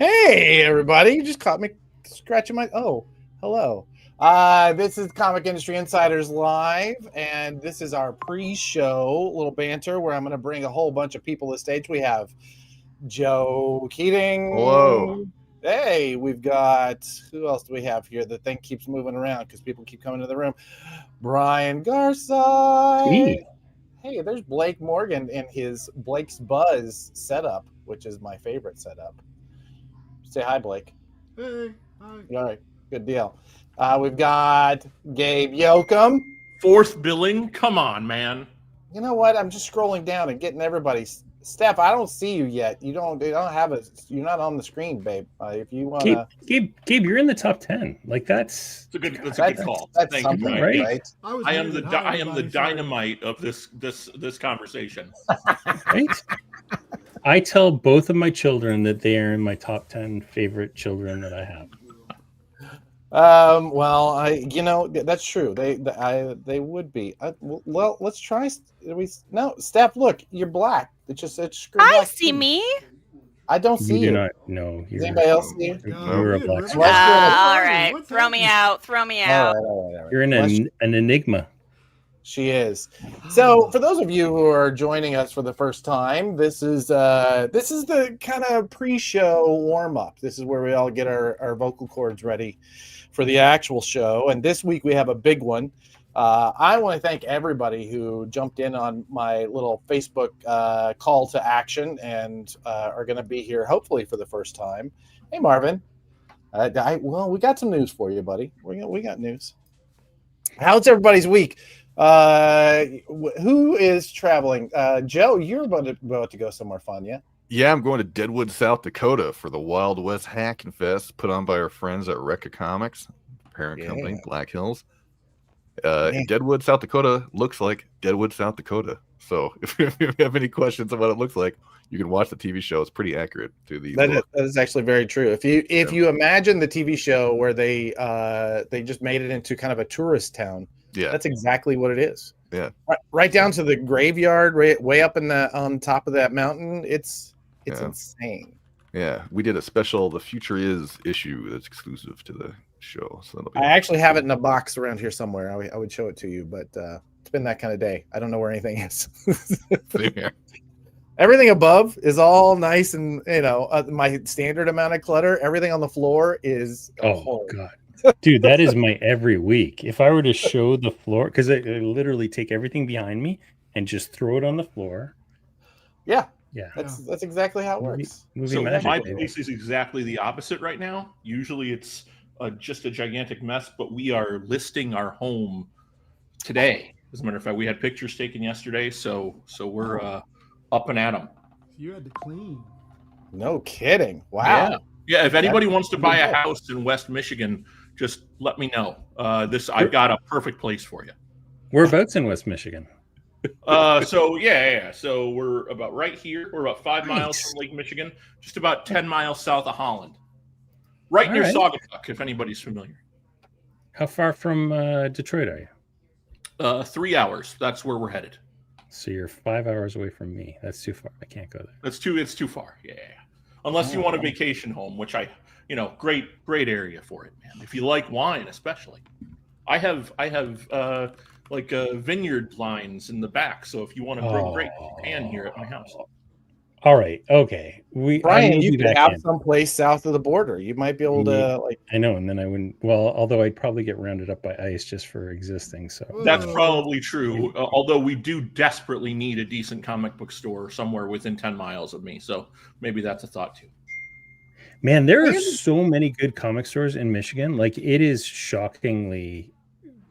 Hey, everybody. You just caught me scratching my... Oh, hello. This is Comic Industry Insiders Live, and this is our pre-show little banter where I'm going to bring a whole bunch of people to the stage. We have Joe Keating. Hello. Hey, we've got... Who else do we have here? The thing keeps moving around because people keep coming to the room. Brian Garside. Me. Hey, there's Blake Morgan in his Blake's Buzz setup, which is my favorite setup. Say hi, Blake. Hey, hi. All right, good deal. We've got Gabe Yoakum. Fourth billing? Come on, man. You know what? I'm just scrolling down and getting everybody's. Steph, I don't see you yet. You don't have a. You're not on the screen, babe. If you want to, Gabe, you're in the top 10. Like that's a good call. That's Thank you, something, Brian. right? I am the dynamite of this conversation. Right. I tell both of my children that they are in my top 10 favorite children that I have. Well, that's true. They would be. Well, let's try. No, Steph, look, you're black. It's screwed I up. See me. I don't see you. Do not. No. Does anybody else see you? You're a black. All right. Throw me out. All right. You're an enigma. She is. So, for those of you who are joining us for the first time, this is the kind of pre-show warm-up. This is where we all get our vocal cords ready for the actual show. And this week we have a big one. I want to thank everybody who jumped in on my little Facebook call to action and are going to be here hopefully for the first time. Hey, Marvin. We got some news for you, buddy. We got news. How's everybody's week? Who is traveling? Joe, you're about to go somewhere fun, yeah? Yeah, I'm going to Deadwood, South Dakota for the Wild West Hacking Fest put on by our friends at Recca Comics, parent company, Black Hills. Deadwood, South Dakota looks like Deadwood, South Dakota. So if you have any questions on what it looks like, you can watch the TV show. It's pretty accurate to the. That is actually very true. If you imagine the TV show where they just made it into kind of a tourist town. Yeah, that's exactly what it is. Yeah, right down to the graveyard, way up on top of that mountain. It's insane. Yeah, we did a special "The Future Is" issue that's exclusive to the show. So I actually have it in a box around here somewhere. I would show it to you, but it's been that kind of day. I don't know where anything is. Same here. Everything above is all nice and my standard amount of clutter. Everything on the floor is God. Dude, that is my every week. If I were to show the floor, because I literally take everything behind me and just throw it on the floor. Yeah. That's exactly how it works. So my place is exactly the opposite right now. Usually it's just a gigantic mess, but we are listing our home today. As a matter of fact, we had pictures taken yesterday, so we're up and at them. You had to clean. No kidding. Wow. Yeah. If anybody wants to buy a house in West Michigan, just let me know. I've got a perfect place for you. Whereabouts in West Michigan? So we're about right here. We're about 5 miles from Lake Michigan, just about 10 miles south of Holland, right near Saugatuck, if anybody's familiar. How far from Detroit are you? 3 hours. That's where we're headed. So you're 5 hours away from me. That's too far. I can't go there. It's too far. Yeah. Unless you want a vacation home, which great area for it, man. If you like wine, especially. I have vineyard lines in the back, so if you want to bring grapes, you can here at my house. All right, okay. Brian, you could have someplace south of the border. You might be able to I know, and then I wouldn't. Well, although I'd probably get rounded up by ICE just for existing. So that's probably true. Although we do desperately need a decent comic book store somewhere within 10 miles of me, so maybe that's a thought too. Man, there are so many good comic stores in Michigan. Like, it is shockingly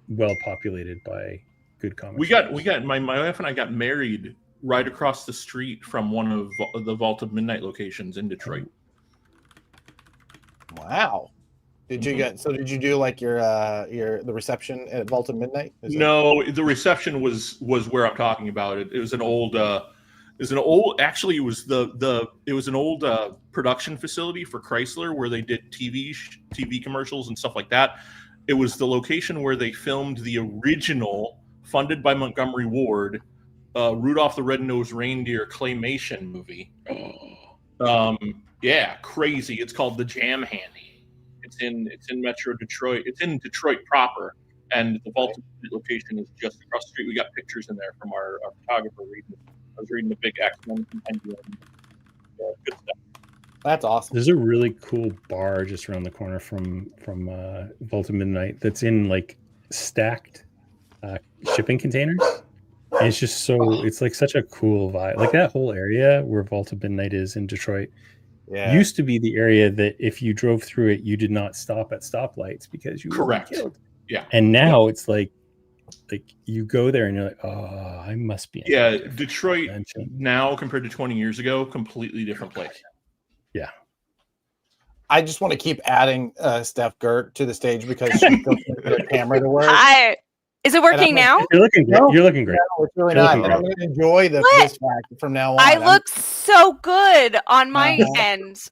well populated by good comic stores. We got my wife and I got married right across the street from one of the Vault of Midnight locations in Detroit. Wow. Did you do like the reception at Vault of Midnight? No, the reception was where I'm talking about. It was an old production facility for Chrysler where they did TV commercials and stuff like that. It was the location where they filmed the original, funded by Montgomery Ward, Rudolph the Red-Nosed Reindeer claymation movie. Yeah, crazy. It's called the Jam Handy. It's in Metro Detroit. It's in Detroit proper, and the Vault location is just across the street. We got pictures in there from our photographer reading. I was reading the big X-Men compendium. Good stuff. That's awesome. There's a really cool bar just around the corner from Vault of Midnight that's in like stacked shipping containers. And it's just so it's like such a cool vibe. Like that whole area where Vault of Midnight is in Detroit used to be the area that if you drove through it, you did not stop at stoplights because you would be killed. Yeah. And now it's like you go there and you're like, oh, I must be. Detroit now compared to 20 years ago, completely different place. Yeah. I just want to keep adding Steph Gert to the stage because she's going to the camera to work. Hi. Is it working now? You're looking great. You're looking great. No, it's really not. I'm going to enjoy this fact from now on. I look so good on my end.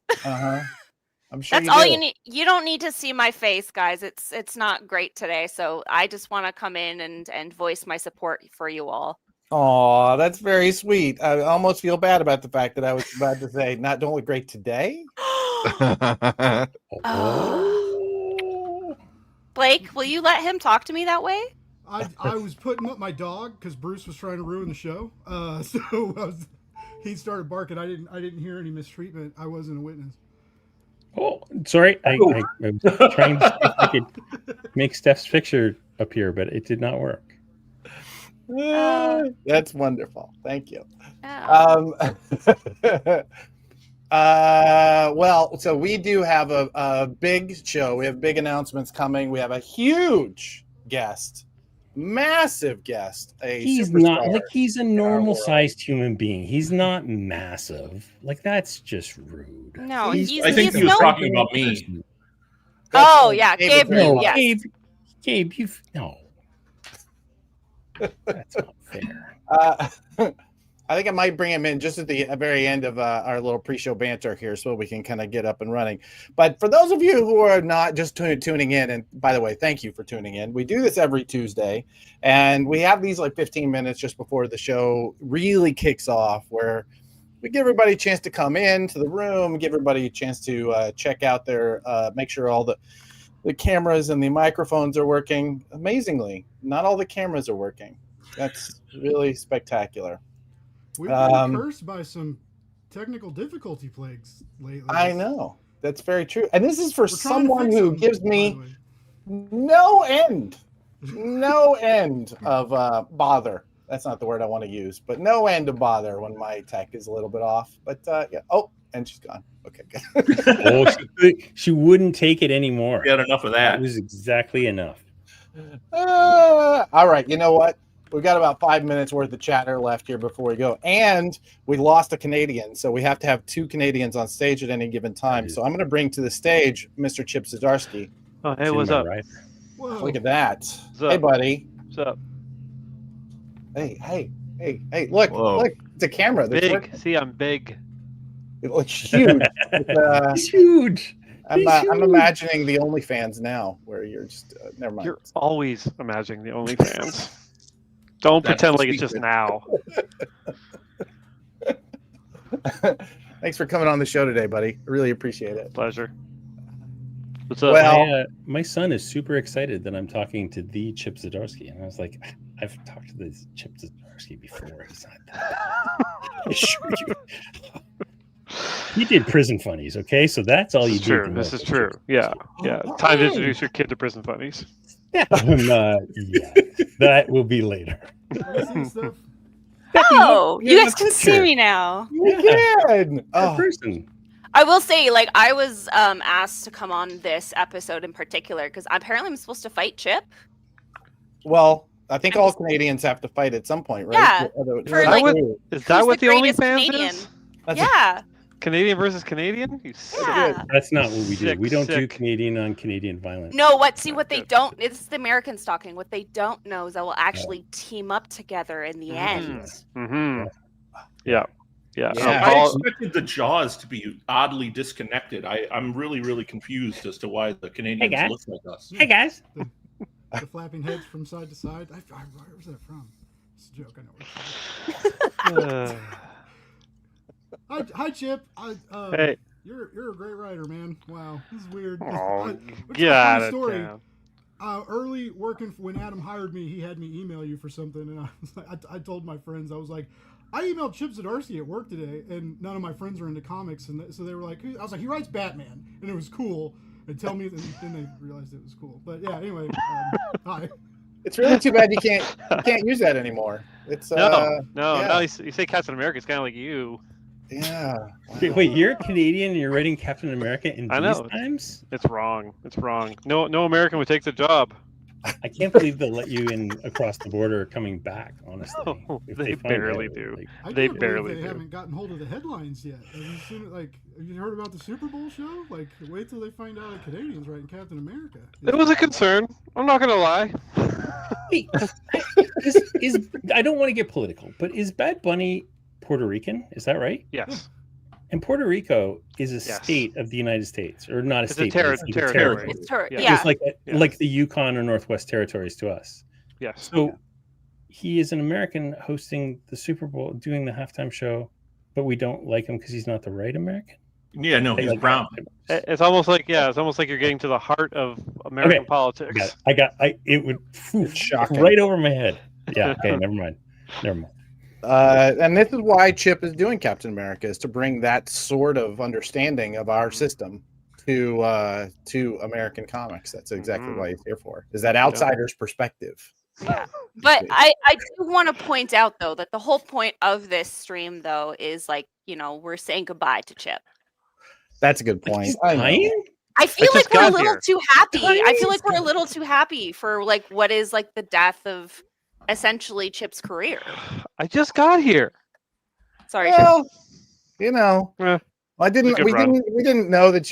I'm sure that's all you need. You don't need to see my face, guys. It's not great today, so I just want to come in and voice my support for you all. Oh, that's very sweet. I almost feel bad about the fact that I was about to say, don't look great today. Blake, will you let him talk to me that way? I was putting up my dog because Bruce was trying to ruin the show. He started barking. I didn't hear any mistreatment. I wasn't a witness. Oh, sorry. I was trying to see if I could make Steph's picture appear, but it did not work. That's wonderful. Thank you. Well, so we do have a big show. We have big announcements coming. We have a huge guest, massive guest. He's not like he's a normal sized human being. He's not massive. Like that's just rude. No, I think he was talking about me. Oh yeah, Gabe. Yes. Gabe, no. That's not fair. I think I might bring him in just at the very end of our little pre-show banter here so we can kind of get up and running. But for those of you who are not just tuning in, and by the way, thank you for tuning in. We do this every Tuesday, and we have these like 15 minutes just before the show really kicks off where we give everybody a chance to come into the room, give everybody a chance to check out their, make sure all the cameras and the microphones are working. Amazingly, not all the cameras are working. That's really spectacular. We've been cursed by some technical difficulty plagues lately. I know. That's very true. And this is for someone who gives me no end of bother. That's not the word I want to use, but no end of bother when my tech is a little bit off. But yeah. Oh, and she's gone. Okay, good. She wouldn't take it anymore. We had enough of that. It was exactly enough. All right. You know what? We've got about 5 minutes worth of chatter left here before we go. And we lost a Canadian, so we have to have 2 Canadians on stage at any given time. So I'm going to bring to the stage Mr. Chip Zdarsky. Oh, hey, what's up? Right. Look at that. Hey, buddy. What's up? Hey, look, it's a camera. Big. See, I'm big. It looks huge. It's huge. I'm imagining the OnlyFans now, where you're just never mind. You're always imagining the OnlyFans. Don't pretend like it's just now. Thanks for coming on the show today, buddy. I really appreciate it. Pleasure. What's up? Well, my son is super excited that I'm talking to the Chip Zdarsky, and I was like, I've talked to this Chip Zdarsky before. He's not that. Sure he did Prison Funnies, okay? So that's all you do. This is true. Yeah. Time to introduce your kid to Prison Funnies. Yeah, that will be later. Oh, you guys can see me now. You can. Person. I will say, like, I was asked to come on this episode in particular because apparently I'm supposed to fight Chip. Well, I think all Canadians have to fight at some point, right? Yeah. Is that what the OnlyFans is? Yeah. Canadian versus Canadian? Yeah. That's not what we do. We don't do Canadian on Canadian violence. No, what they don't, it's the Americans talking. What they don't know is that we'll actually team up together in the end. Mm-hmm. Yeah. I expected the jaws to be oddly disconnected. I'm really, really confused as to why the Canadians look like us. Hey, guys. The flapping heads from side to side. Where's that from? It's a joke. I know. Hi, Chip. Hey. You're a great writer, man. Wow, this is weird. Oh, It's get a out funny of story. town. Early working when Adam hired me, he had me email you for something, and I was like, I told my friends, I was like, I emailed Chip Zdarsky at work today, and none of my friends are into comics, and so they were like, I was like, he writes Batman, and it was cool. And tell me, and then they realized it was cool. But yeah, anyway, hi. It's really too bad you can't use that anymore. It's No. yeah. Now you say Captain America. It's kind of like you. Yeah. Wait, you're Canadian and you're writing Captain America in I these know. times? It's wrong. It's wrong. No American would take the job. I can't believe they'll let you in across the border coming back, honestly. Oh, If they find barely out, do. like- I They can't barely believe they do. haven't gotten hold of the headlines yet. Have you heard about the Super Bowl show? Like, wait till they find out the Canadians writing Captain America. It was a concern. I'm not gonna lie. Wait, I don't want to get political, but is Bad Bunny Puerto Rican? Is that right? Yes. And Puerto Rico is a Yes. state of the United States, or not a It's a state. territory. territory. It's her. Yeah. Yeah. It's like Yeah. like the Yukon or Northwest Territories to us. Yes. So he is an American hosting the Super Bowl, doing the halftime show, but we don't like him because he's not the right American. Yeah, no, he's Like- brown. It's almost like you're getting to the heart of American Okay. politics. It would Shocking. right over my head. Yeah. Okay. Never mind. And this is why Chip is doing Captain America, is to bring that sort of understanding of our system to American comics. That's exactly Mhm. why he's here for. Is that outsider's perspective? Yeah. But I do want to point out though that the whole point of this stream though is like, we're saying goodbye to Chip. That's a good point. I know. Dying? I feel just like we're a got little here. too happy. I Dying feel is like we're a good. little too happy for like what is like the death of essentially Chip's career. I just got here. Sorry, Chip. Well, Eh, I didn't. good We run. didn't. We didn't know that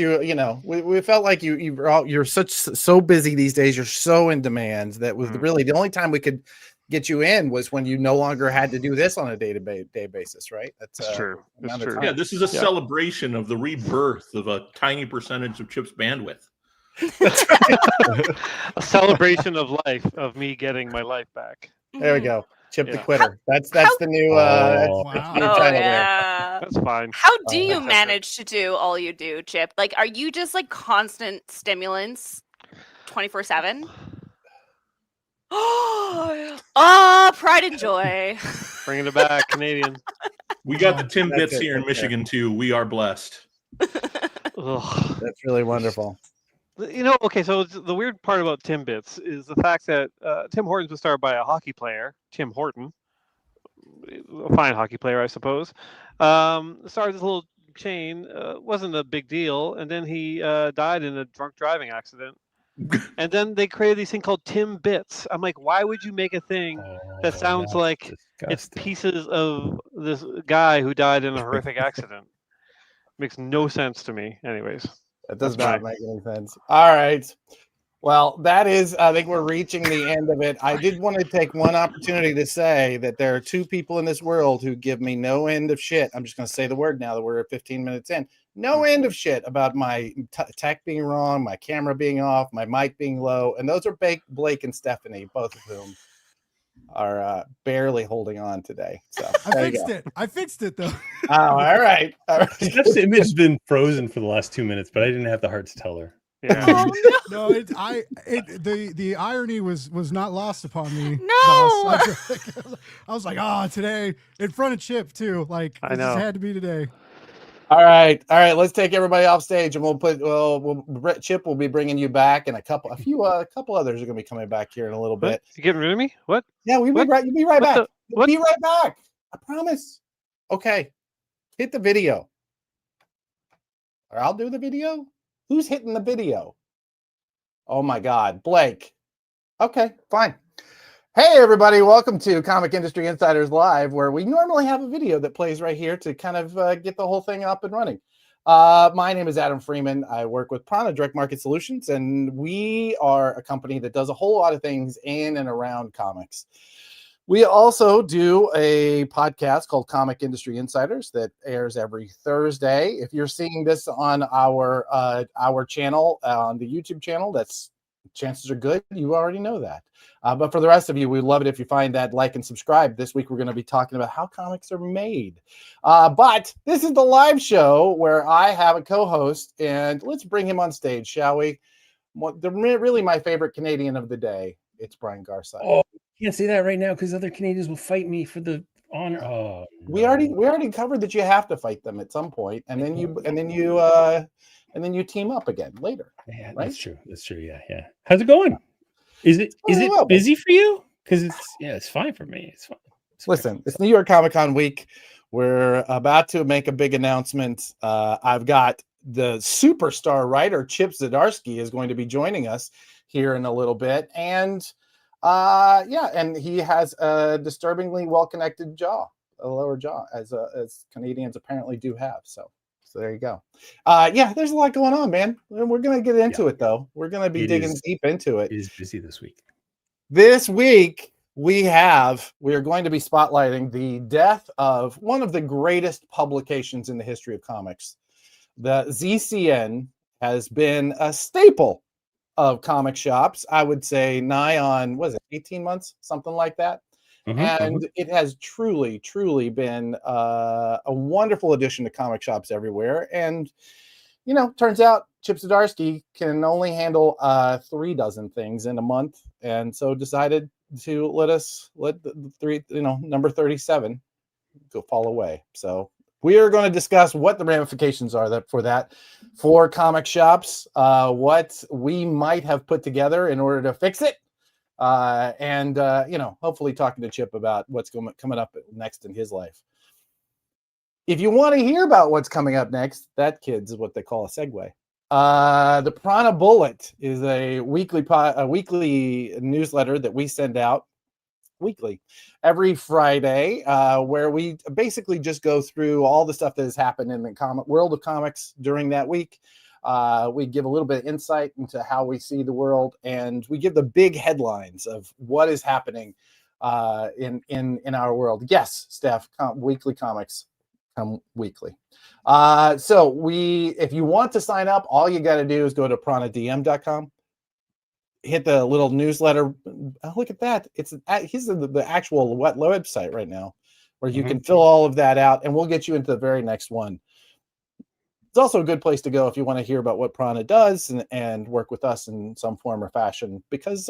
we felt like you're so busy these days. You're so in demand that was really the only time we could get you in was when you no longer had to do this on a day basis, right? That's true. That's amount of true. time. Yeah, this is a celebration of the rebirth of a tiny percentage of Chip's bandwidth. That's right. A celebration of life, of me getting my life back. There we go. Chip the Yeah. Quitter. That's the new Oh, that's wow. the new Oh title there. yeah. That's fine. How do you That's manage to do all you do, Chip? Like, are you just like constant stimulants, 24/7? Oh, pride and joy. Bringing it back, Canadian. We got the Tim That's Bits it, here in that's it. Michigan too. We are blessed. Ugh. That's really wonderful. Okay, so the weird part about Timbits is the fact that Tim Hortons was started by a hockey player, Tim Horton, a fine hockey player, I suppose. Started this little chain, wasn't a big deal, and then he died in a drunk driving accident. And then they created these thing called Tim Bits. I'm like, why would you make a thing that sounds that's like it's disgusting. pieces of this guy who died in a horrific accident? Makes no sense to me. Anyways. That does That's not make any sense. All right. Well, that is, I think we're reaching the end of it. I did want to take one opportunity to say that there are two people in this world who give me no end of shit. I'm just going to say the word now that we're at 15 minutes in. No end of shit about my tech being wrong, my camera being off, my mic being low. And those are Blake and Stephanie, both of whom are barely holding on today. So I fixed it though. Oh, all right. All right. Steph's image has been frozen for the last 2 minutes, but I didn't have the heart to tell her. Yeah. Oh no. No, the irony was not lost upon me. No! boss. I was like, today in front of Chip too. Like I this know. had to be today. All right. Let's take everybody off stage, and Chip will be bringing you back, and a couple others are going to be coming back here in a little What? bit. You getting rid of me? What? Yeah, you'll be What? right. You'll be right What back. the- You'll what? be right back. I promise. Okay. Hit the video. Or I'll do the video. Who's hitting the video? Oh my God, Blake. Okay, fine. Hey everybody, welcome to Comic Industry Insiders Live, where we normally have a video that plays right here to kind of get the whole thing up and running. My name is Adam Freeman. I work with Prana Direct Market Solutions, and we are a company that does a whole lot of things in and around comics. We also do a podcast called Comic Industry Insiders that airs every Thursday. If you're seeing this on our channel, on the YouTube channel, that's chances are good you already know that. But for the rest of you, we'd love it if you find that, like, and subscribe. This week, we're going to be talking about how comics are made. But this is the live show where I have a co-host, and let's bring him on stage, shall we? Really my favorite Canadian of the day. It's Brian Garside. Oh, you can't say that right now because other Canadians will fight me for the honor. Oh, we no. already covered that you have to fight them at some point, and then you team up again later. Yeah, right? That's true. Yeah. How's it going? Is it well, busy for you? Because it's fine for me. It's fine. Listen, it's New York Comic Con week. We're about to make a big announcement. I've got the superstar writer Chip Zdarsky is going to be joining us here in a little bit, and and he has a disturbingly well-connected jaw, a lower jaw, as Canadians apparently do have. So there you go. There's a lot going on, man. We're gonna get into it though. We're gonna be digging deep into it. It is busy this week. This week we are going to be spotlighting the death of one of the greatest publications in the history of comics. The ZCN has been a staple of comic shops, I would say, nigh on, 18 months, something like that. And it has truly, truly been a wonderful addition to comic shops everywhere. And, turns out Chip Zdarsky can only handle 3 dozen things in a month. And so decided to let the number 37 go fall away. So we are going to discuss what the ramifications are for comic shops, what we might have put together in order to fix it. Hopefully talking to Chip about what's coming up next in his life. If you want to hear about what's coming up next, that, kids, is what they call a segue. The Prana Bullet is a weekly newsletter that we send out weekly every Friday, where we basically just go through all the stuff that has happened in the world of comics during that week. We give a little bit of insight into how we see the world, and we give the big headlines of what is happening in our world. Yes, Steph, weekly comics come weekly. If you want to sign up, all you got to do is go to pranadms.com. Hit the little newsletter. Oh, look at that. He's the actual website right now, where you can fill all of that out, and we'll get you into the very next one. It's also a good place to go if you want to hear about what Prana does and work with us in some form or fashion, because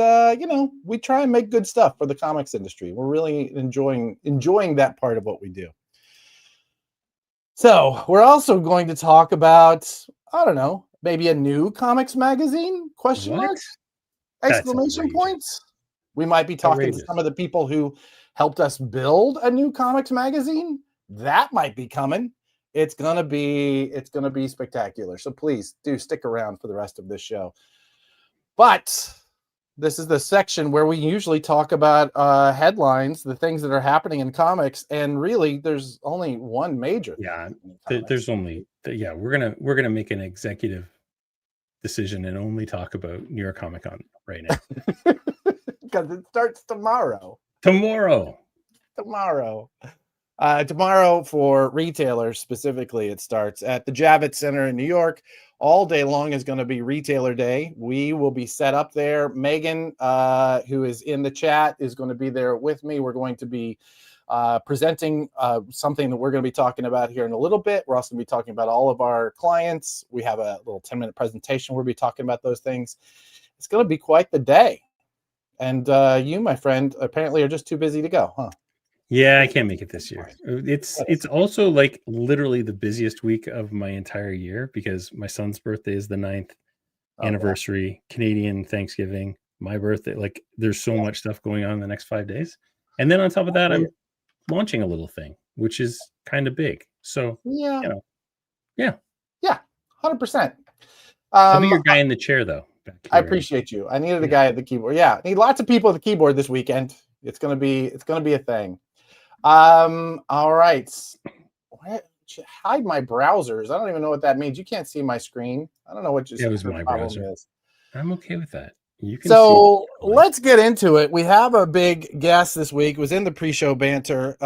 we try and make good stuff for the comics industry. We're really enjoying that part of what we do. So we're also going to talk about, I don't know, maybe a new comics magazine? Question mark? Exclamation points. We might be talking to some of the people who helped us build a new comics magazine. That might be coming. It's gonna be spectacular. So please do stick around for the rest of this show. But this is the section where we usually talk about headlines, the things that are happening in comics, and really, there's only one major. Yeah, there's only we're gonna make an executive decision and only talk about New York Comic Con right now because it starts tomorrow. Tomorrow. Tomorrow for retailers specifically, it starts at the Javits Center in New York. All day long is going to be Retailer Day. We will be set up there. Megan, who is in the chat, is going to be there with me. We're going to be presenting something that we're going to be talking about here in a little bit. We're also going to be talking about all of our clients. We have a little 10-minute presentation where we'll be talking about those things. It's going to be quite the day. And you, my friend, apparently are just too busy to go, huh? Yeah, I can't make it this year. It's also like literally the busiest week of my entire year because my son's birthday is the 9th anniversary, Canadian Thanksgiving, my birthday. Like there's so much stuff going on in the next 5 days. And then on top of that, I'm launching a little thing, which is kind of big. So, yeah, 100%. I'll be your guy in the chair, though. I appreciate you. I needed a guy at the keyboard. Yeah, I need lots of people at the keyboard this weekend. It's gonna be a thing. All right. Hide my browsers. I don't even know what that means. You can't see my screen. I don't know what your my browser is. I'm okay with that. You can let's get into it. We have a big guest this week. It was in the pre-show banter.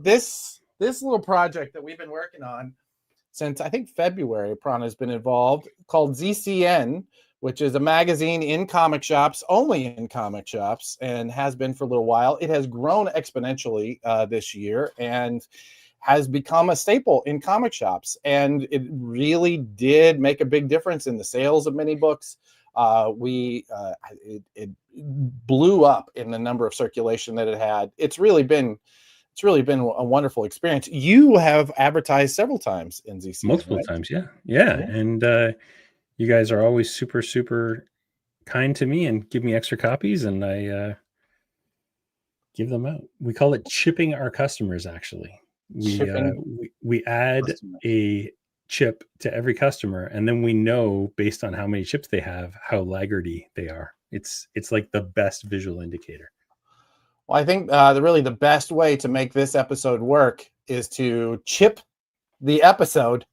This little project that we've been working on since I think February, Prana has been involved, called ZCN, which is a magazine in comic shops, only in comic shops, and has been for a little while. It has grown exponentially this year and has become a staple in comic shops. And it really did make a big difference in the sales of many books. It blew up in the number of circulation that it had. It's really been a wonderful experience. You have advertised several times in ZC. Multiple times, yeah. And you guys are always super, super kind to me and give me extra copies, and I give them out. We call it chipping our customers, actually. We add a chip to every customer, and then we know, based on how many chips they have, how laggardy they are. It's like the best visual indicator. Well, I think really the best way to make this episode work is to chip the episode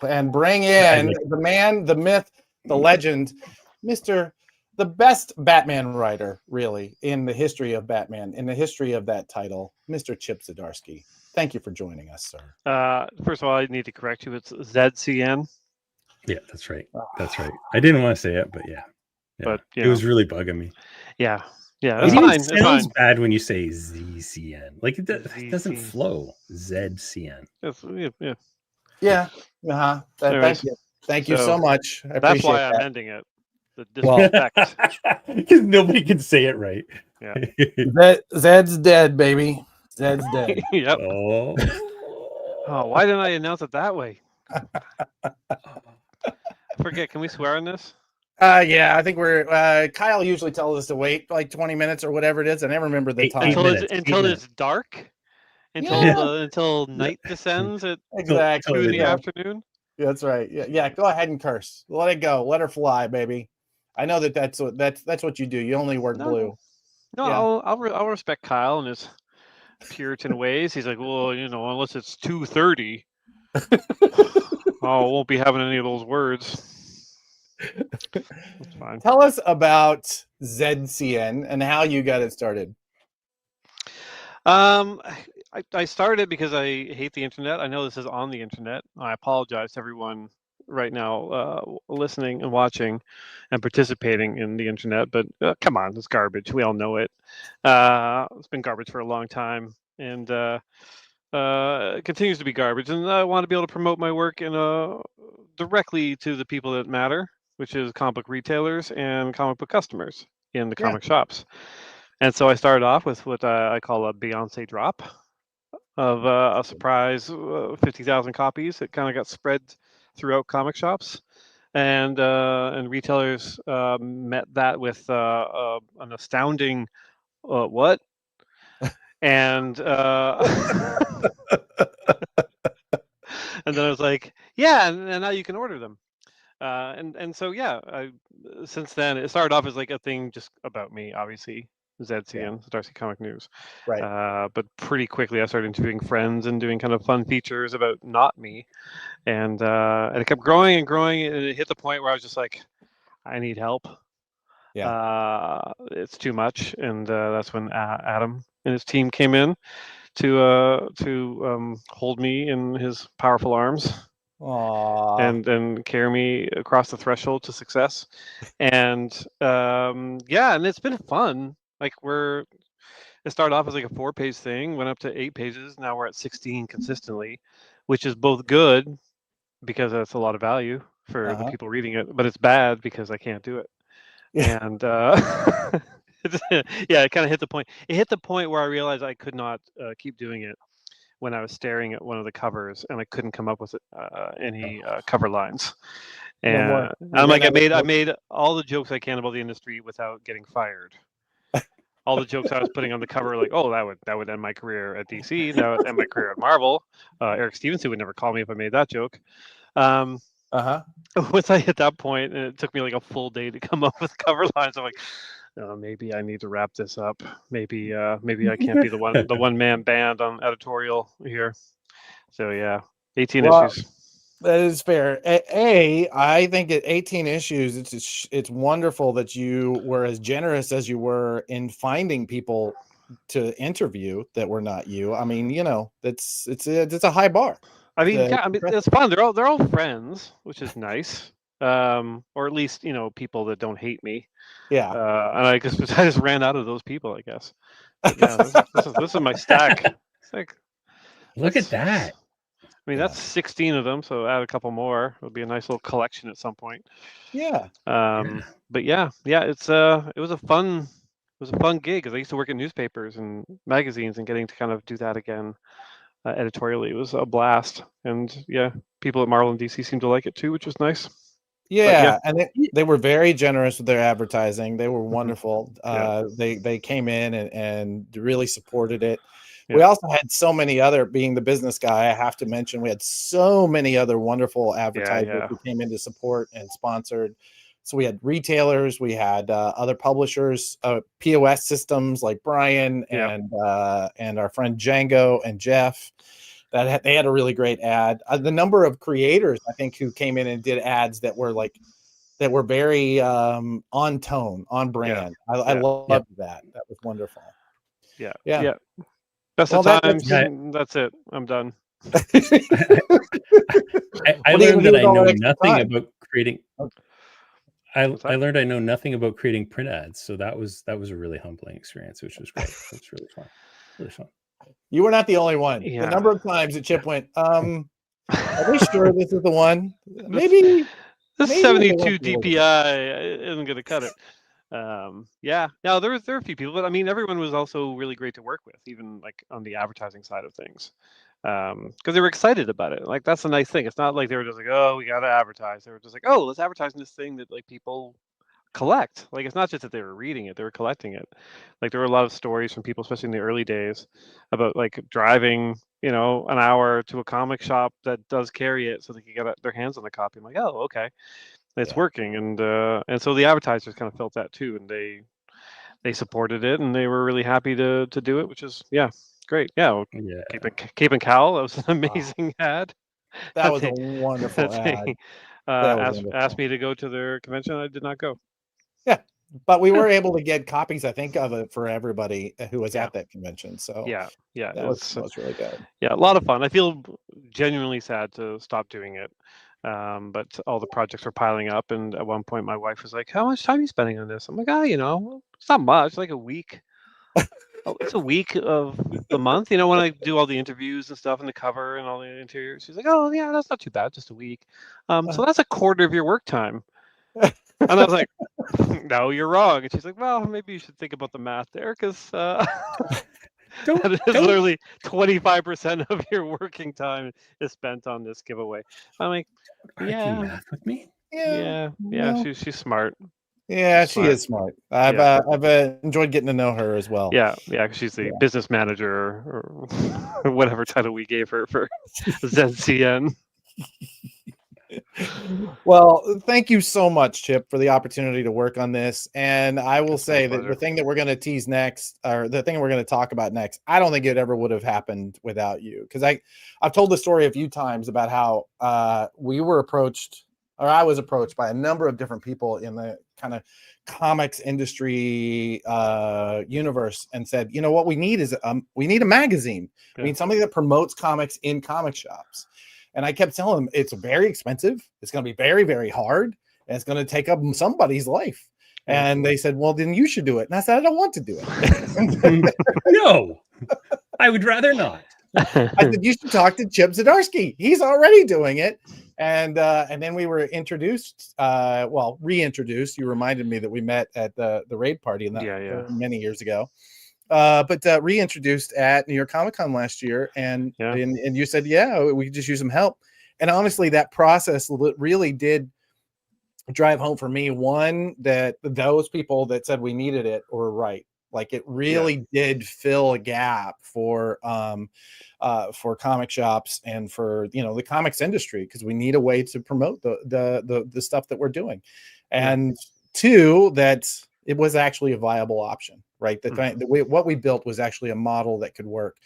and bring in the man, the myth, the legend, the best Batman writer, really, in the history of Batman, in the history of that title, Mr. Chip Zdarsky. Thank you for joining us, sir. First of all, I need to correct you. It's ZCN. Yeah, that's right. That's right. I didn't want to say it, but yeah. But it was really bugging me. Yeah, it's fine. It sounds bad when you say ZCN. Like it doesn't flow. ZCN. Yeah. Thank you so much. I that's appreciate why that. I'm ending it. The disrespect. Because nobody can say it right. Yeah. Zed's dead, baby. Zed's dead. Yep. Oh, why didn't I announce it that way? Forget. Can we swear on this? Yeah, I think we're. Kyle usually tells us to wait like 20 minutes or whatever it is. I never remember the time. Until it's dark. Until night descends at 2 in the afternoon. That's right. Yeah. Go ahead and curse. Let it go. Let her fly, baby. I know that's what you do. You only work blue. No, I'll respect Kyle and his Puritan ways. He's like, well, unless it's 2:30, I won't be having any of those words. That's fine. Tell us about ZCN and how you got it started. I started because I hate the internet. I know this is on the internet. I apologize to everyone right now listening and watching and participating in the internet, but come on, it's garbage. We all know it. It's been garbage for a long time, and it continues to be garbage. And I want to be able to promote my work directly to the people that matter, which is comic book retailers and comic book customers in the comic shops. And so I started off with what I call a Beyonce drop of a surprise 50,000 copies. It kind of got spread throughout comic shops, and retailers met that with an astounding what? And and then I was like, yeah, and now you can order them. And so since then it started off as like a thing just about me, obviously. ZCN, Zdarsky Comic News. Right. But pretty quickly I started interviewing friends and doing kind of fun features about not me. And it kept growing and growing, and it hit the point where I was just like, I need help. It's too much. And that's when Adam and his team came in to hold me in his powerful arms. Aww. And carry me across the threshold to success. And and it's been fun. Like it started off as like a 4-page thing, went up to 8 pages. Now we're at 16 consistently, which is both good because that's a lot of value for the people reading it, but it's bad because I can't do it. And it kind of hit the point. It hit the point where I realized I could not keep doing it when I was staring at one of the covers and I couldn't come up with any cover lines. And I'm like, I made all the jokes I can about the industry without getting fired. All the jokes I was putting on the cover, like, oh, that would end my career at DC. That would end my career at Marvel. Eric Stevenson would never call me if I made that joke. Once I hit that point, and it took me like a full day to come up with cover lines, I'm like, maybe I need to wrap this up. Maybe I can't be the one man band on editorial here. So 18 issues. That is fair. I think at 18 issues, it's wonderful that you were as generous as you were in finding people to interview that were not you. I mean, it's a high bar. I mean, it's fun. They're all friends, which is nice. or at least people that don't hate me. Yeah. And I guess I just ran out of those people, I guess. But yeah, this is my stack. It's like, Look at that. I mean, that's 16 of them, so add a couple more. It'll be a nice little collection at some point. Yeah. But yeah, it was a fun gig because I used to work in newspapers and magazines, and getting to kind of do that again editorially was a blast. And yeah, people at Marvel and DC seemed to like it too, which was nice. Yeah, and they were very generous with their advertising. They were wonderful. Yeah. They came in and really supported it. Yeah. We also had so many other, being the business guy, I have to mention, we had so many other wonderful advertisers who came in to support and sponsored. So we had retailers, we had other publishers, POS systems like Brian and our friend Django and Jeff. They had a really great ad. The number of creators, I think, who came in and did ads that were very on tone, on brand. I loved that. That was wonderful. Yeah. Best of times. That's it. I'm done. I learned that I know nothing about creating. I learned I know nothing about creating print ads, so that was a really humbling experience, which was great. It was really fun. Really fun. You were not the only one. Yeah. The number of times that Chip went, are we sure this is the one? Maybe this 72 DPI isn't going to cut it. Yeah. Now there were a few people, but I mean, everyone was also really great to work with, even like on the advertising side of things, because they were excited about it. Like, that's a nice thing. It's not like they were just like, oh, we got to advertise. They were just like, oh, let's advertise this thing that like people collect. Like, it's not just that they were reading it, they were collecting it. Like, there were a lot of stories from people, especially in the early days, about like driving an hour to a comic shop that does carry it so they can get their hands on the copy. I'm like, oh, okay, it's working. And so the advertisers kind of felt that too, and they supported it, and they were really happy to do it, which is great. Cape and Cowl, that was an amazing ad. That was a wonderful ad. Asked me to go to their convention. I did not go. Yeah, but we were able to get copies, I think, of it for everybody who was at that convention. So that was really good. Yeah, a lot of fun. I feel genuinely sad to stop doing it, but all the projects were piling up, and at one point my wife was like, "How much time are you spending on this?" I'm like, it's not much, like a week. It's a week of the month, when I do all the interviews and stuff and the cover and all the interior. She's like, oh yeah, that's not too bad, just a week. So that's a quarter of your work time. And I was like, no, you're wrong. And she's like, well, maybe you should think about the math there, because literally 25% of your working time is spent on this giveaway. I'm like, math with me. Yeah. She's smart. Yeah, she is smart. I've enjoyed getting to know her as well. Yeah, she's the business manager or whatever title we gave her for ZCN. Well, thank you so much, Chip, for the opportunity to work on this. And I will say that the thing that we're going to tease next, or the thing we're going to talk about next, I don't think it ever would have happened without you. Because I've told the story a few times about how we were approached, or I was approached by a number of different people in the kind of comics industry universe, and said, what we need is we need a magazine. We need somebody that promotes comics in comic shops. And I kept telling them, it's very expensive. It's going to be very, very hard. And it's going to take up somebody's life. And they said, well, then you should do it. And I said, I don't want to do it. No, I would rather not. I said, you should talk to Chip Zdarsky. He's already doing it. And then we were introduced, reintroduced. You reminded me that we met at the raid party many years ago. But reintroduced at New York Comic Con last year, and you said, we could just use some help. And honestly, that process really did drive home for me, one, that those people that said we needed it were right. Like, it really did fill a gap for comic shops and for the comics industry, because we need a way to promote the stuff that we're doing. And two, that it was actually a viable option, right? What we built was actually a model that could work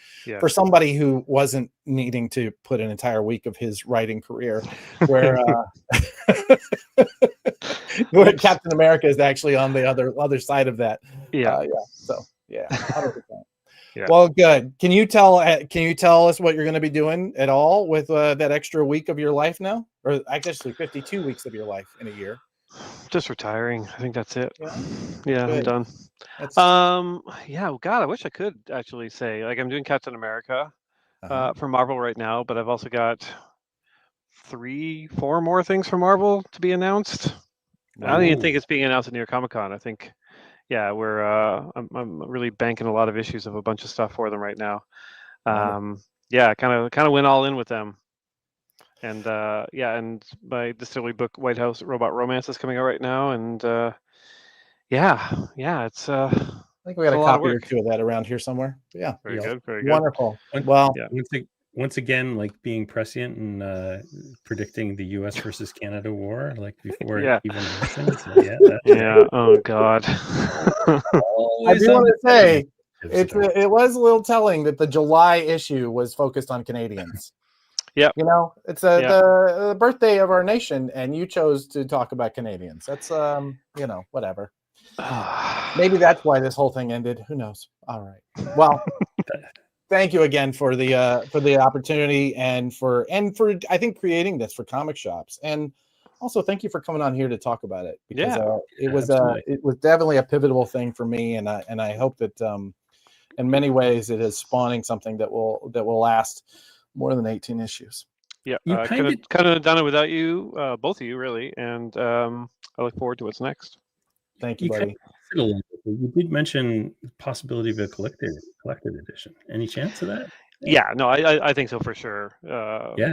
for somebody who wasn't needing to put an entire week of his writing career, where where Captain America is actually on the other side of that. 100%. Yeah. Well, good. Can you tell us what you're going to be doing at all with that extra week of your life now, or actually 52 weeks of your life in a year? Just retiring. I think that's it. Yeah. Yeah, I'm Good. done. That's Yeah. God, I wish I could actually say like I'm doing Captain America uh-huh. for Marvel right now, but I've also got 3-4 more things for Marvel to be announced. I don't even think it's being announced at New York Comic Con. I think, yeah, we're I'm really banking a lot of issues of a bunch of stuff for them right now. Yeah, kind of went all in with them. And yeah, and my distillery book White House Robot Romance is coming out right now, and yeah, it's I think we got a copy or two of that around here somewhere. Yeah, very good, very good. Wonderful. Well, yeah. Once again, like being prescient and predicting the U.S. versus Canada war, like before it even happens. Yeah. Oh God. I do want to say it was a little telling that the July issue was focused on Canadians. Yeah, you know, it's the birthday of our nation, and you chose to talk about Canadians. That's you know, whatever. Maybe that's why this whole thing ended. Who knows? All right. Well, thank you again for the opportunity and for I think creating this for comic shops, and also thank you for coming on here to talk about it, because it was definitely a pivotal thing for me, and I hope that in many ways it is spawning something that will last more than 18 issues. Yeah, I could have done it without you, both of you, really, and I look forward to what's next. Thank you, buddy. You did mention the possibility of a collected edition. Any chance of that? Yeah, no, I think so for sure. Yeah,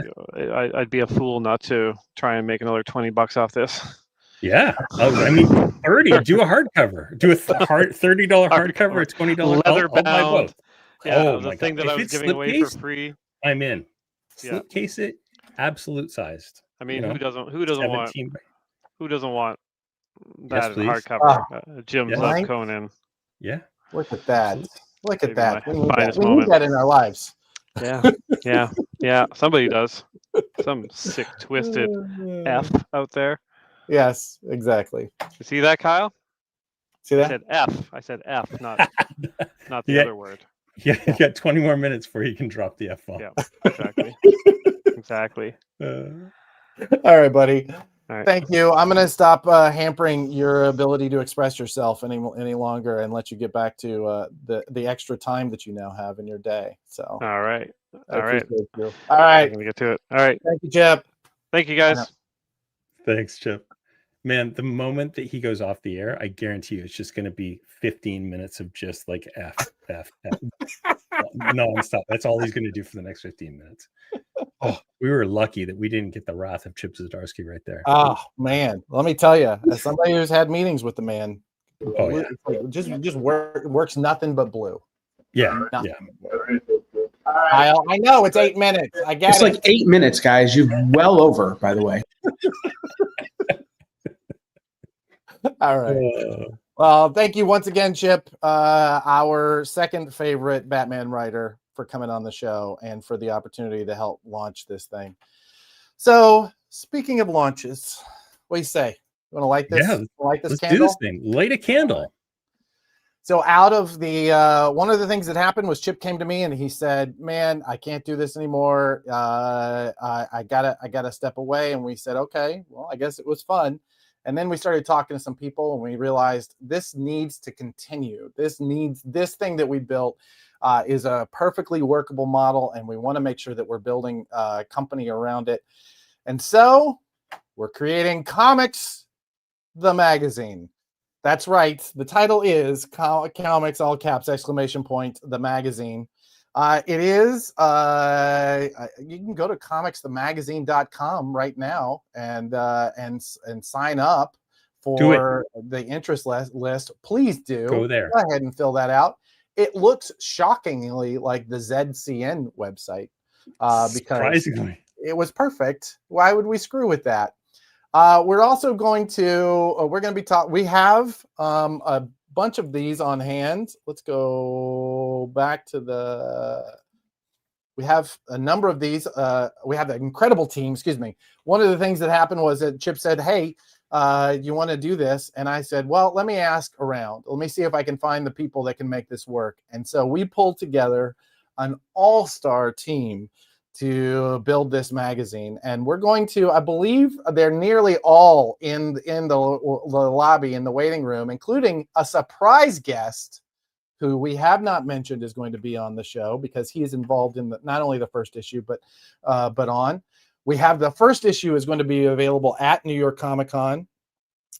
I'd be a fool not to try and make another $20 off this. Yeah, I mean, 30. Do a hardcover. Do a $30 hardcover, a $20 leather bound. I'll buy both. Yeah, the thing that I was giving away for free. I'm in. Slipcase it, absolute sized. I mean, who doesn't want that in please. hardcover? Jim's Right? Conan. Yeah. Look at that. Look at that. We finest need that in our lives. Yeah. Somebody does. Some sick, twisted F out there. Yes, exactly. You see that, Kyle? See that? I said F. I said F, not the other word. Yeah, you got 20 more minutes before you can drop the F-bomb. Yeah, exactly. Exactly. All right, buddy. All right. Thank you. I'm going to stop hampering your ability to express yourself any longer and let you get back to the extra time that you now have in your day. So. All right. All right. You. All right. I'm going to get to it. All right. Thank you, Chip. Thank you, guys. Thanks, Chip. Man, the moment that he goes off the air, I guarantee you it's just going to be 15 minutes of just like F. Non-stop. That's all he's going to do for the next 15 minutes. Oh, we were lucky that we didn't get the wrath of Chip Zdarsky right there. Oh, man. Let me tell you, as somebody who's had meetings with the man, just works nothing but blue. Yeah. Nothing. I know it's 8 minutes. I get it's like 8 minutes, guys. You're well over, by the way. All right. Well, thank you once again, Chip, our second favorite Batman writer, for coming on the show and for the opportunity to help launch this thing. So, speaking of launches, what do you say? You want to light this? Yeah, light this let's candle? do this thing. Light a candle. So, out of the one of the things that happened was Chip came to me and he said, "Man, I can't do this anymore. I gotta step away." And we said, "Okay, well, I guess it was fun." And then we started talking to some people and we realized this needs to continue. This thing that we built is a perfectly workable model, and we want to make sure that we're building a company around it. And so we're creating Comics, the magazine. That's right. The title is Comics, all caps, ! The magazine. It is, you can go to comicsthemagazine.com right now and sign up for the interest list. Please do. Go there. Go ahead and fill that out. It looks shockingly like the ZCN website because it was perfect. Why would we screw with that? We're also going to, we have a bunch of these on hand. Let's go back to we have a number of these. We have an incredible team, excuse me. One of the things that happened was that Chip said, "Hey, you want to do this? And I said, well, let me ask around. Let me see if I can find the people that can make this work. And so we pulled together an all-star team to build this magazine. And we're going to, I believe they're nearly all in the lobby, in the waiting room, including a surprise guest who we have not mentioned is going to be on the show because he is involved in not only the first issue, but on. We have the first issue is going to be available at New York Comic Con,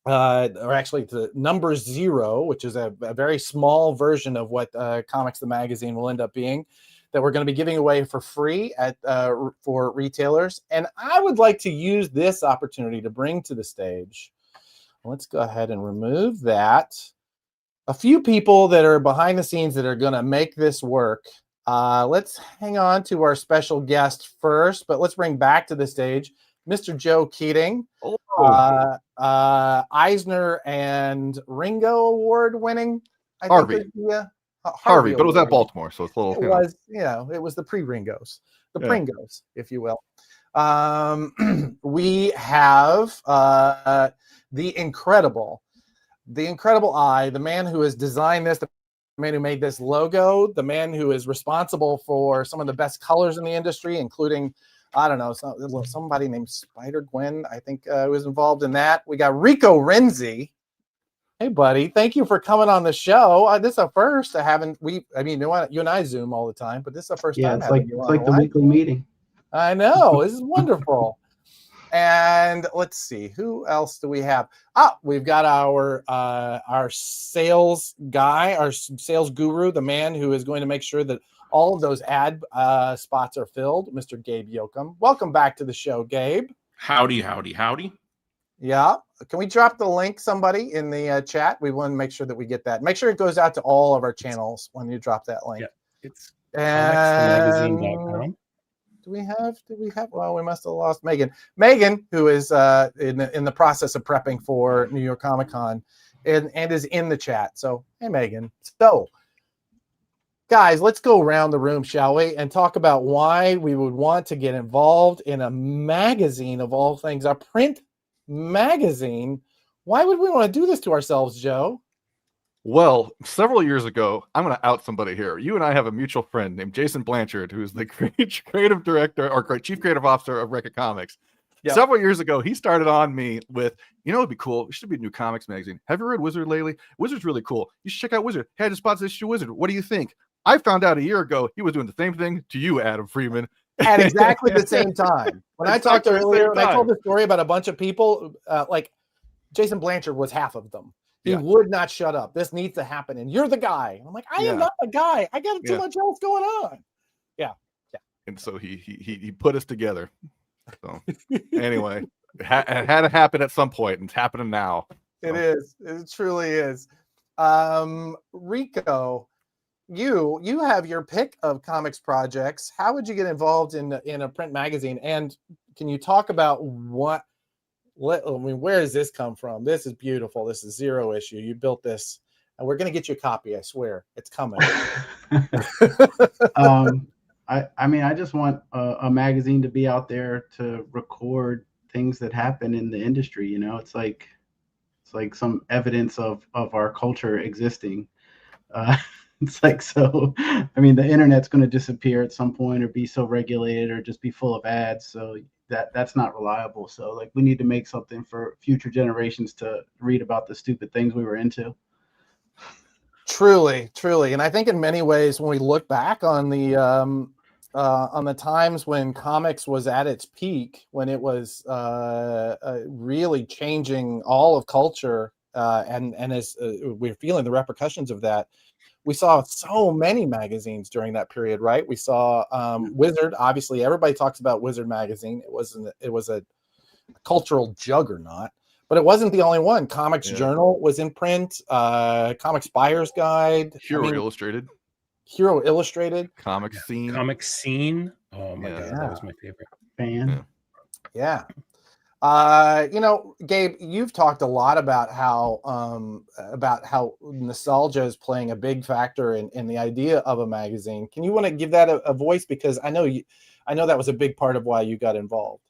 or actually the number 0, which is a very small version of what Comics the Magazine will end up being, that we're going to be giving away for free for retailers. And I would like to use this opportunity to bring to the stage, let's go ahead and remove that, a few people that are behind the scenes that are going to make this work. Let's hang on to our special guest first, but let's bring back to the stage Mr. Joe Keating, Eisner and Ringo Award winning. Harvey, but it was at Baltimore, so it's a little. It was, it was the pre-Ringos, the Pringos, if you will. We have the incredible Eye, the man who has designed this, the man who made this logo, the man who is responsible for some of the best colors in the industry, including, I don't know, somebody named Spider Gwen, I think, was involved in that. We got Rico Renzi. Hey, buddy, thank you for coming on the show. This is a first. You and I Zoom all the time, but this is the first time. It's like the weekly meeting. I know. This is wonderful. And let's see, who else do we have? We've got our sales guy, our sales guru, the man who is going to make sure that all of those ad spots are filled, Mr. Gabe Yoakum. Welcome back to the show, Gabe. Howdy, howdy, howdy. Yeah. Can we drop the link, somebody, in the chat? We want to make sure that we get that. Make sure it goes out to all of our channels when you drop that link. Yeah, it's comicsmagazine.com. Do we have? Well, we must have lost Megan. Megan, who is in the process of prepping for New York Comic Con, and is in the chat. So, hey, Megan. So, guys, let's go around the room, shall we, and talk about why we would want to get involved in a magazine of all things, a print magazine. Why would we want to do this to ourselves, Joe? Well, several years ago, I'm going to out somebody here. You and I have a mutual friend named Jason Blanchard, who's the creative director or chief creative officer of Recca Comics. Yep. Several years ago, he started on me with, it'd be cool. It should be a new comics magazine. Have you read Wizard lately? Wizard's really cool. You should check out Wizard. Hey, I just bought this issue of Wizard. What do you think? I found out a year ago he was doing the same thing to you, Adam Freeman. At exactly the same time. When I talked earlier, when I told the story about a bunch of people, like Jason Blanchard was half of them. He would not shut up. This needs to happen. And you're the guy. I'm like, I am not the guy. I got too much else going on. Yeah. And so he put us together. So anyway, it had to happen at some point, and it's happening now. So. It is. It truly is. Rico, you have your pick of comics projects. How would you get involved in a print magazine? And can you talk about where does this come from? This is beautiful. This is 0 issue. You built this, and we're going to get you a copy. I swear, it's coming. I just want a magazine to be out there to record things that happen in the industry. It's like some evidence of our culture existing. It's like, so, the internet's going to disappear at some point or be so regulated or just be full of ads. So that's not reliable. So we need to make something for future generations to read about the stupid things we were into. Truly. And I think in many ways, when we look back on the times when comics was at its peak, when it was really changing all of culture, and as we're feeling the repercussions of that, we saw so many magazines during that period, right? We saw Wizard. Obviously, everybody talks about Wizard magazine. It was a cultural juggernaut, but it wasn't the only one. Comics Journal was in print. Comics Buyer's Guide. Hero Illustrated. Comic Scene. Oh my God, that was my favorite. Fan. Yeah. Gabe, you've talked a lot about how nostalgia is playing a big factor in the idea of a magazine. Can you want to give that a voice? Because I know that was a big part of why you got involved.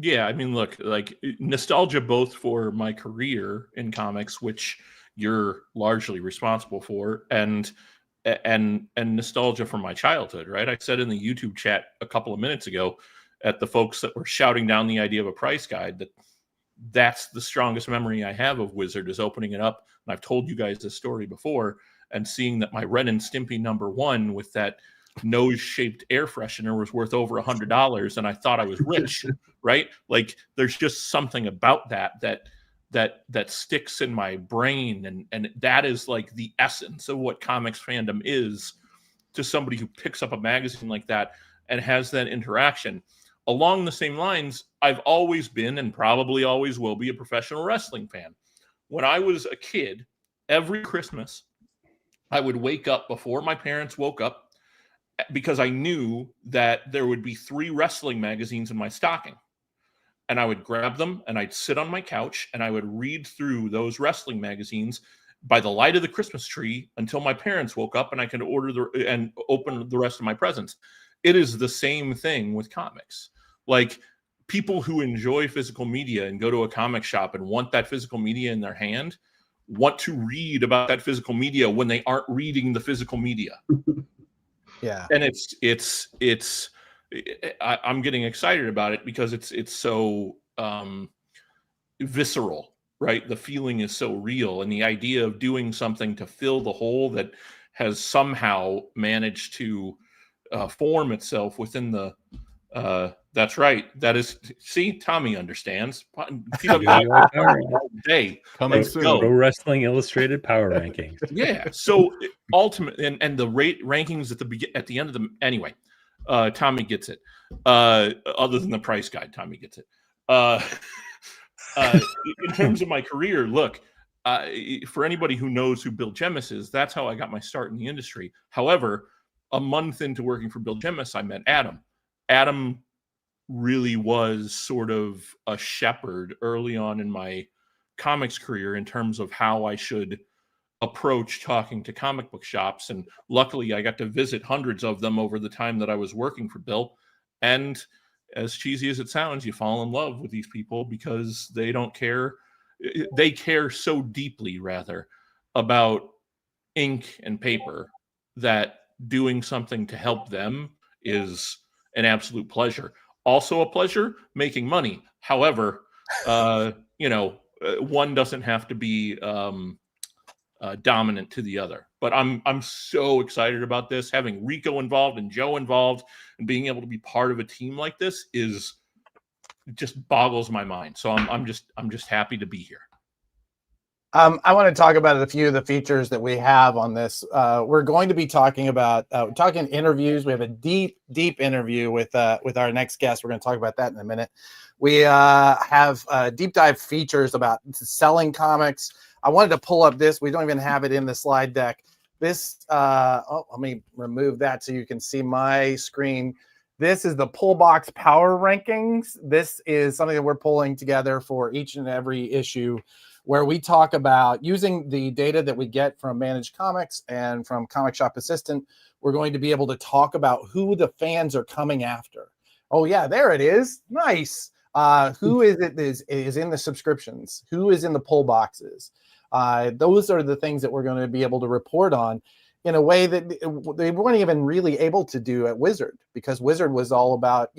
Yeah, I mean, look, like nostalgia both for my career in comics, which you're largely responsible for, and nostalgia for my childhood, right? I said in the YouTube chat a couple of minutes ago at the folks that were shouting down the idea of a price guide that's the strongest memory I have of Wizard is opening it up. And I've told you guys this story before, and seeing that my Ren and Stimpy #1 with that nose-shaped air freshener was worth over $100, and I thought I was rich, right? Like there's just something about that sticks in my brain, and that is like the essence of what comics fandom is to somebody who picks up a magazine like that and has that interaction. Along the same lines, I've always been and probably always will be a professional wrestling fan. When I was a kid, every Christmas, I would wake up before my parents woke up because I knew that there would be 3 wrestling magazines in my stocking. And I would grab them and I'd sit on my couch and I would read through those wrestling magazines by the light of the Christmas tree until my parents woke up and I could and open the rest of my presents. It is the same thing with comics. Like people who enjoy physical media and go to a comic shop and want that physical media in their hand want to read about that physical media when they aren't reading the physical media. Yeah. And I'm getting excited about it because it's so visceral, right? The feeling is so real, and the idea of doing something to fill the hole that has somehow managed to form itself within the that's right. That is, see, Tommy understands. Day coming soon. Pro Wrestling Illustrated Power Rankings. Yeah. So ultimate and the rankings at the end of the anyway. Tommy gets it. Other than the price guide, Tommy gets it. In terms of my career, look, for anybody who knows who Bill Jemis is, that's how I got my start in the industry. However, a month into working for Bill Jemis, I met Adam. Adam really was sort of a shepherd early on in my comics career in terms of how I should approach talking to comic book shops. And luckily I got to visit hundreds of them over the time that I was working for Bill. And as cheesy as it sounds, you fall in love with these people because they don't care. They care so deeply, rather, about ink and paper that doing something to help them is an absolute pleasure. Also a pleasure making money. However, one doesn't have to be dominant to the other. But I'm so excited about this. Having Rico involved and Joe involved and being able to be part of a team like this is just boggles my mind. So I'm just happy to be here. I want to talk about a few of the features that we have on this. We're going to be talking about talking interviews. We have a deep interview with our next guest. We're going to talk about that in a minute. We have deep dive features about selling comics. I wanted to pull up this. We don't even have it in the slide deck. This, let me remove that so you can see my screen. This is the Pull Box Power Rankings. This is something that we're pulling together for each and every issue, where we talk about using the data that we get from Manage Comics and from Comic Shop Assistant. We're going to be able to talk about who the fans are coming after. Oh yeah, there it is. Nice. Who is it is in the subscriptions? Who is in the pull boxes? Those are the things that we're going to be able to report on in a way that they weren't even really able to do at Wizard, because Wizard was all about,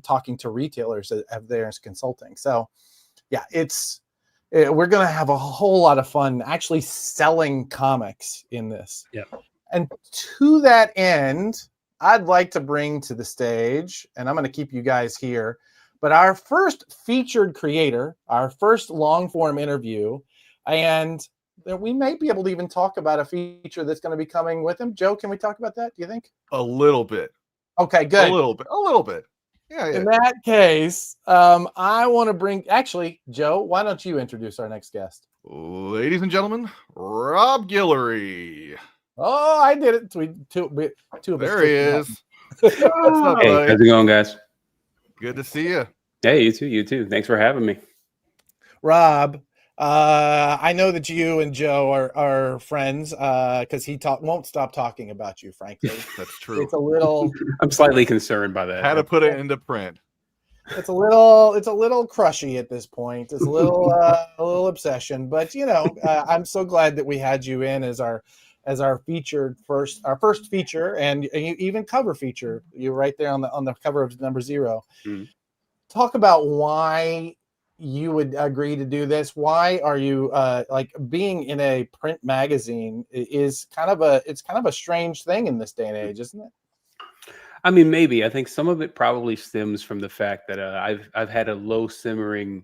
talking to retailers of theirs consulting. So yeah, we're going to have a whole lot of fun actually selling comics in this. Yeah. And to that end, I'd like to bring to the stage, and I'm going to keep you guys here, but our first featured creator, our first long form interview, and we may be able to even talk about a feature that's going to be coming with him. Joe, can we talk about that? Do you think? A little bit. Okay, good. A little bit. Yeah. In that case, I want to bring, actually, Joe, why don't you introduce our next guest? Ladies and gentlemen, Rob Guillory. Oh, I did it. Two of us. There he is. What's up, hey, buddy? How's it going, guys? Good to see you. Hey, you too. Thanks for having me. Rob, I know that you and Joe are friends because he won't stop talking about you, frankly. That's true. It's a little... I'm slightly concerned by that. Had to put it into print. it's a little crushy at this point. It's a little obsession, but I'm so glad that we had you in as our first feature, and even cover feature. You're right there on the cover of number 0. Talk about why you would agree to do this. Why are you like being in a print magazine is kind of a strange thing in this day and age, isn't it? I mean, maybe. I think some of it probably stems from the fact that I've had a low simmering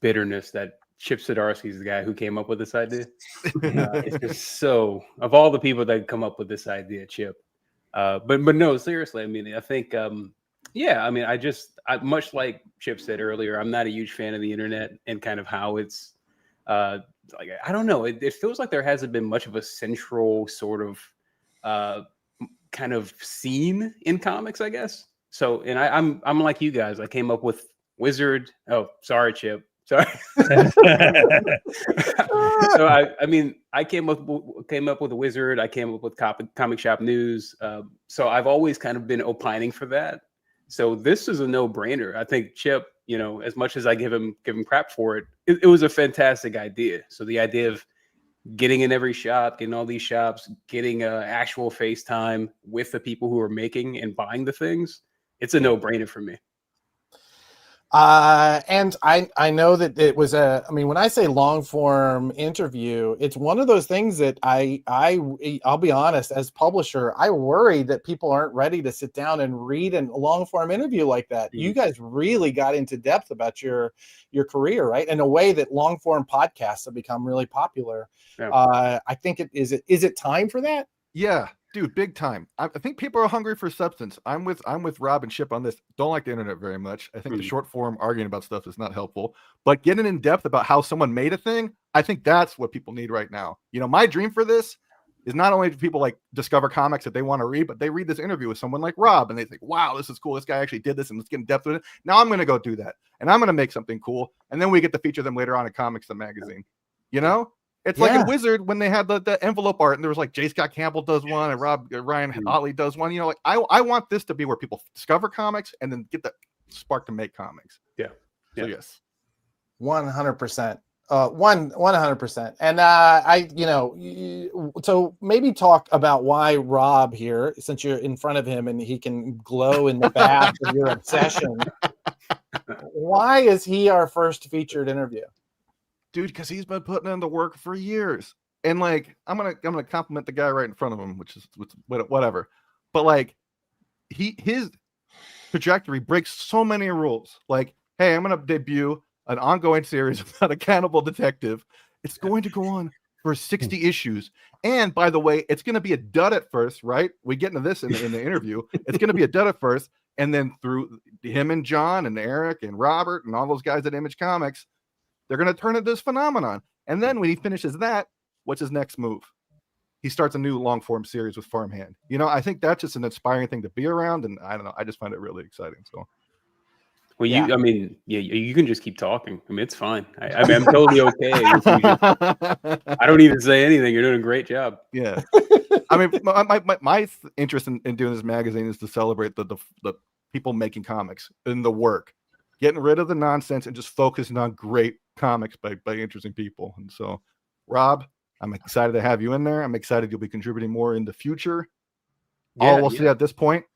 bitterness that Chip Zdarsky is the guy who came up with this idea. It's just so, of all the people that come up with this idea, Chip. But no, seriously. I mean, I think I much like Chip said earlier, I'm not a huge fan of the internet and kind of how it's like, I don't know. It feels like there hasn't been much of a central sort of kind of scene in comics, I guess. So, and I'm like you guys. I came up with Wizard. Oh, sorry, Chip. Sorry. So I came up with a Wizard. I came up with Comic Shop News. So I've always kind of been opining for that. So this is a no-brainer. I think Chip, as much as I give him crap for it, it was a fantastic idea. So the idea of getting in every shop, getting all these shops, getting actual FaceTime with the people who are making and buying the things, it's a no-brainer for me. And I know that it was when I say long form interview, it's one of those things that I'll be honest, as publisher, I worry that people aren't ready to sit down and read a long form interview like that. You guys really got into depth about your career, right? In a way that long form podcasts have become really popular. Yeah. I think is it time for that? Yeah. Dude, big time. I think people are hungry for substance. I'm with Rob and Chip on this. Don't like the internet very much. I think the short form arguing about stuff is not helpful. But getting in depth about how someone made a thing, I think that's what people need right now. My dream for this is not only do people like discover comics that they want to read, but they read this interview with someone like Rob and they think, wow, this is cool. This guy actually did this, and let's get in depth with it. Now I'm going to go do that, and I'm going to make something cool, and then we get to feature them later on in Comics the magazine. It's like in Wizard when they had the envelope art, and there was like J. Scott Campbell does one, and Ryan Otley does one. I want this to be where people discover comics and then get the spark to make comics. Yeah. So yes, 100%. 100%. And so maybe talk about why Rob here, since you're in front of him and he can glow in the bath of your obsession. Why is he our first featured interview? Dude, because he's been putting in the work for years, and like I'm gonna compliment the guy right in front of him, which is whatever. But like his trajectory breaks so many rules. Like, hey, I'm gonna debut an ongoing series about a cannibal detective. It's going to go on for 60 issues, and by the way, it's gonna be a dud at first, right? We get into this in the interview. It's gonna be a dud at first, and then through him and John and Eric and Robert and all those guys at Image Comics, they're going to turn it this phenomenon. And then when he finishes that, what's his next move? He starts a new long form series with Farmhand. I think that's just an inspiring thing to be around. And I don't know. I just find it really exciting. So, well, you can just keep talking. I mean, it's fine. I'm totally okay. I don't even say anything. You're doing a great job. Yeah. I mean, my interest in doing this magazine is to celebrate the people making comics and the work, getting rid of the nonsense and just focusing on great comics by interesting people. And so, Rob, I'm excited to have you in there. I'm excited you'll be contributing more in the future. All we'll see at this point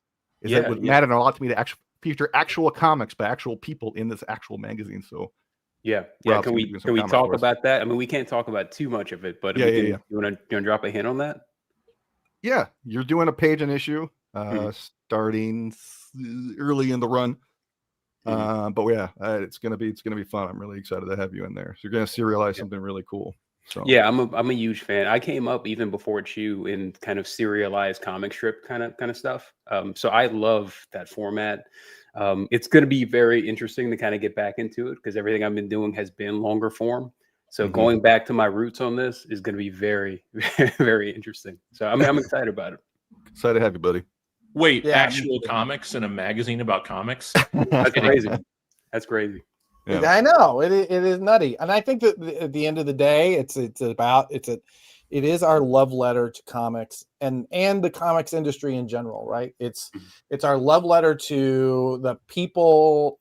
is that it would matter a lot to me to feature actual comics by actual people in this actual magazine. So Rob's can we talk about that? I mean, we can't talk about too much of it, but you want to drop a hint on that? Yeah, you're doing a page an issue starting early in the run. But it's gonna be fun. I'm really excited to have you in there. So you're gonna serialize something really cool. So I'm a huge fan. I came up even before Chew in kind of serialized comic strip kind of stuff. So I love that format. It's gonna be very interesting to kind of get back into it because everything I've been doing has been longer form. So going back to my roots on this is gonna be very, very interesting. So I'm excited about it. Excited to have you, buddy. Wait, actual comics in a magazine about comics? That's crazy. That's crazy. Yeah. I know it is nutty, and I think that at the end of the day, it is our love letter to comics and the comics industry in general, right? It's our love letter to the people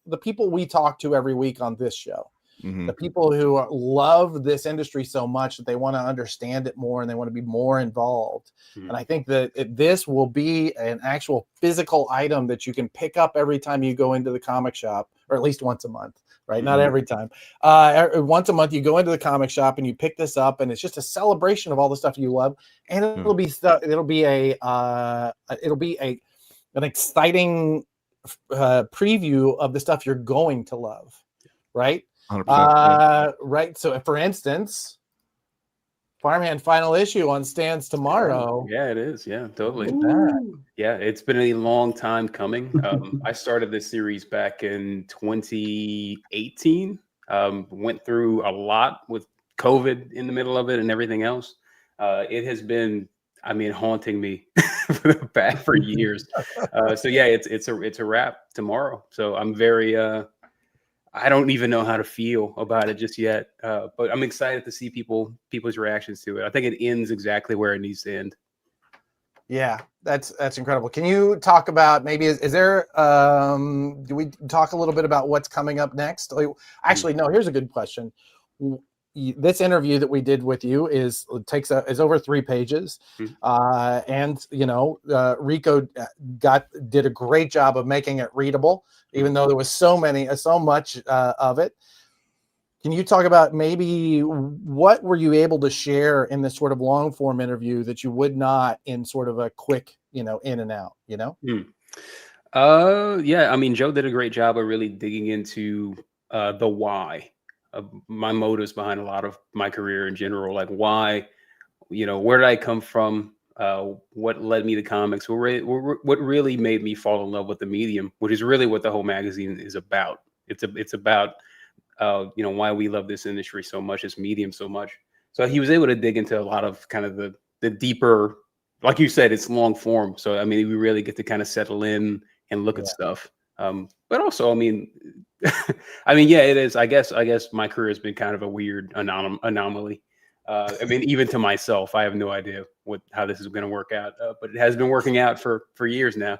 we talk to every week on this show. Mm-hmm. The people who love this industry so much that they want to understand it more and they want to be more involved. Mm-hmm. And I think that this will be an actual physical item that you can pick up every time you go into the comic shop, or at least once a month, right? Mm-hmm. Not every time. Once a month you go into the comic shop and you pick this up, and it's just a celebration of all the stuff you love. And it'll be an exciting preview of the stuff you're going to love, right? 100%. Right. So, for instance, Farmhand final issue on stands tomorrow. Yeah, it is. Yeah, totally. Ooh. Yeah, it's been a long time coming. I started this series back in 2018. Went through a lot with COVID in the middle of it and everything else. It has been, haunting me for years. So yeah, it's a wrap tomorrow. So I'm very I don't even know how to feel about it just yet, but I'm excited to see people's reactions to it. I think it ends exactly where it needs to end. Yeah, that's incredible. Can you talk about maybe is there do we talk a little bit about what's coming up next? Actually, no. Here's a good question. This interview that we did with you is over 3 pages, and Rico did a great job of making it readable, even though there was so much of it. Can you talk about maybe what were you able to share in this sort of long form interview that you would not in sort of a quick, in and out, Yeah, Joe did a great job of really digging into the why of my motives behind a lot of my career in general, like why, where did I come from? What led me to comics? What really made me fall in love with the medium, which is really what the whole magazine is about. It's about why we love this industry so much, this medium so much. So he was able to dig into a lot of kind of the deeper, like you said, it's long form. So we really get to kind of settle in and look at stuff. But also, it is. I guess my career has been kind of a weird anomaly. Even to myself, I have no idea how this is going to work out. But it has been working out for years now.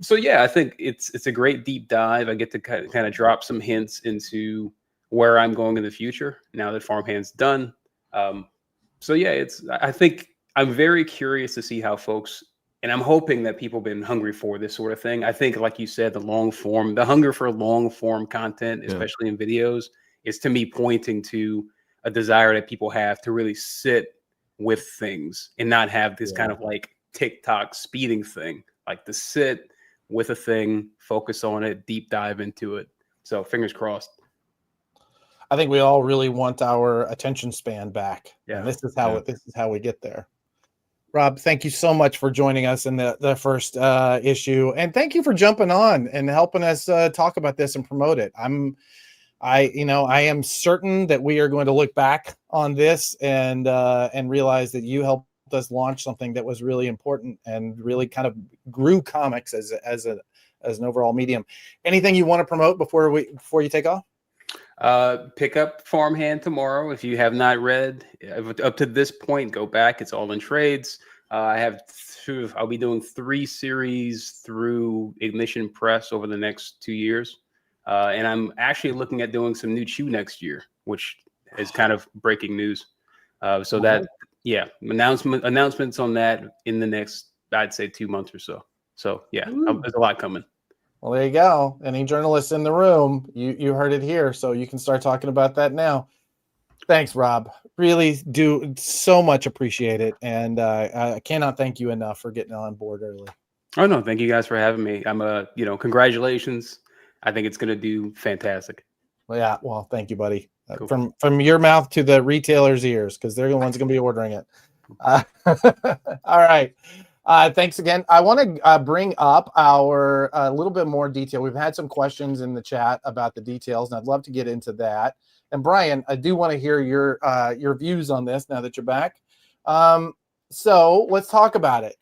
So yeah, I think it's a great deep dive. I get to kind of drop some hints into where I'm going in the future now that Farmhand's done. So yeah, I think I'm very curious to see how folks, and I'm hoping that people have been hungry for this sort of thing. I think, like you said, the hunger for long form content, especially in videos, is to me pointing to a desire that people have to really sit with things and not have this kind of like TikTok speeding thing, like to sit with a thing, focus on it, deep dive into it. So fingers crossed. I think we all really want our attention span back. Yeah. And this is how we get there. Rob, thank you so much for joining us in the first issue, and thank you for jumping on and helping us talk about this and promote it. I am certain that we are going to look back on this and realize that you helped us launch something that was really important and really kind of grew comics as an overall medium. Anything you want to promote before you take off? Pick up Farmhand tomorrow if you have not read up to this point. Go back; it's all in trades. I'll be doing 3 series through Ignition Press over the next 2 years, and I'm actually looking at doing some new Chew next year, which is kind of breaking news. Announcements on that in the next, I'd say, 2 months or so. So yeah, there's a lot coming. Well, there you go. Any journalists in the room, you heard it here, so you can start talking about that now. Thanks, Rob. Really do so much appreciate it, and I cannot thank you enough for getting on board early. Oh no, thank you guys for having me. Congratulations. I think it's going to do fantastic. Well, thank you, buddy. Cool. From your mouth to the retailer's ears, because they're the ones going to be ordering it. All right. Thanks again. I want to bring up our a little bit more detail. We've had some questions in the chat about the details, and I'd love to get into that. And Brian, I do want to hear your views on this now that you're back. So let's talk about it.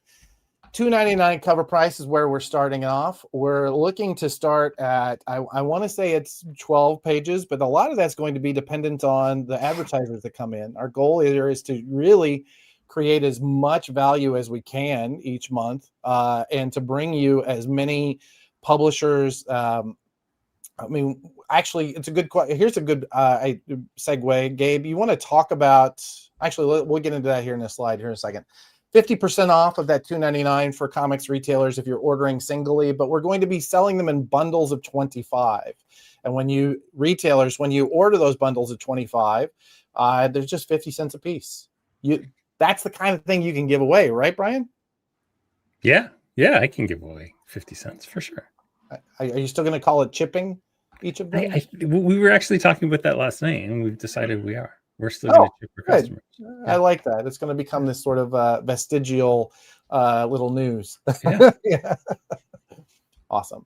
$2.99 cover price is where we're starting off. We're looking to start at, I want to say it's 12 pages, but a lot of that's going to be dependent on the advertisers that come in. Our goal here is to really create as much value as we can each month, and to bring you as many publishers. I mean, actually, it's a good question. Here's a good segue. Gabe, you want to talk about, actually, we'll get into that here in a slide here in a second. 50% off of that $2.99 for comics retailers if you're ordering singly, but we're going to be selling them in bundles of 25. And when you order those bundles of 25, there's just 50 cents a piece. That's the kind of thing you can give away, right, Brian? Yeah, I can give away 50 cents for sure. Are you still going to call it chipping each of them? We were actually talking about that last night, and we've decided we're still going to chip our customers. Yeah. I like that. It's going to become this sort of vestigial little news. Yeah. Yeah. Awesome.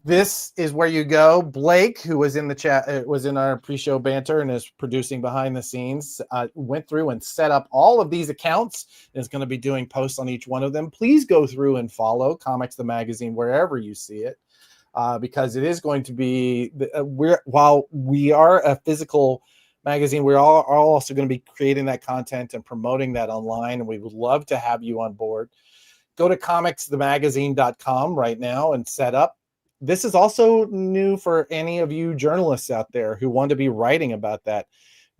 This is where you go. Blake, who was in the chat, was in our pre-show banter and is producing behind the scenes, went through and set up all of these accounts and is going to be doing posts on each one of them. Please go through and follow Comics the Magazine wherever you see it, because it is going to be, while we are a physical magazine, we're all also going to be creating that content and promoting that online, and we would love to have you on board. Go to comicsthemagazine.com right now and set up. This is also new for any of you journalists out there who want to be writing about that.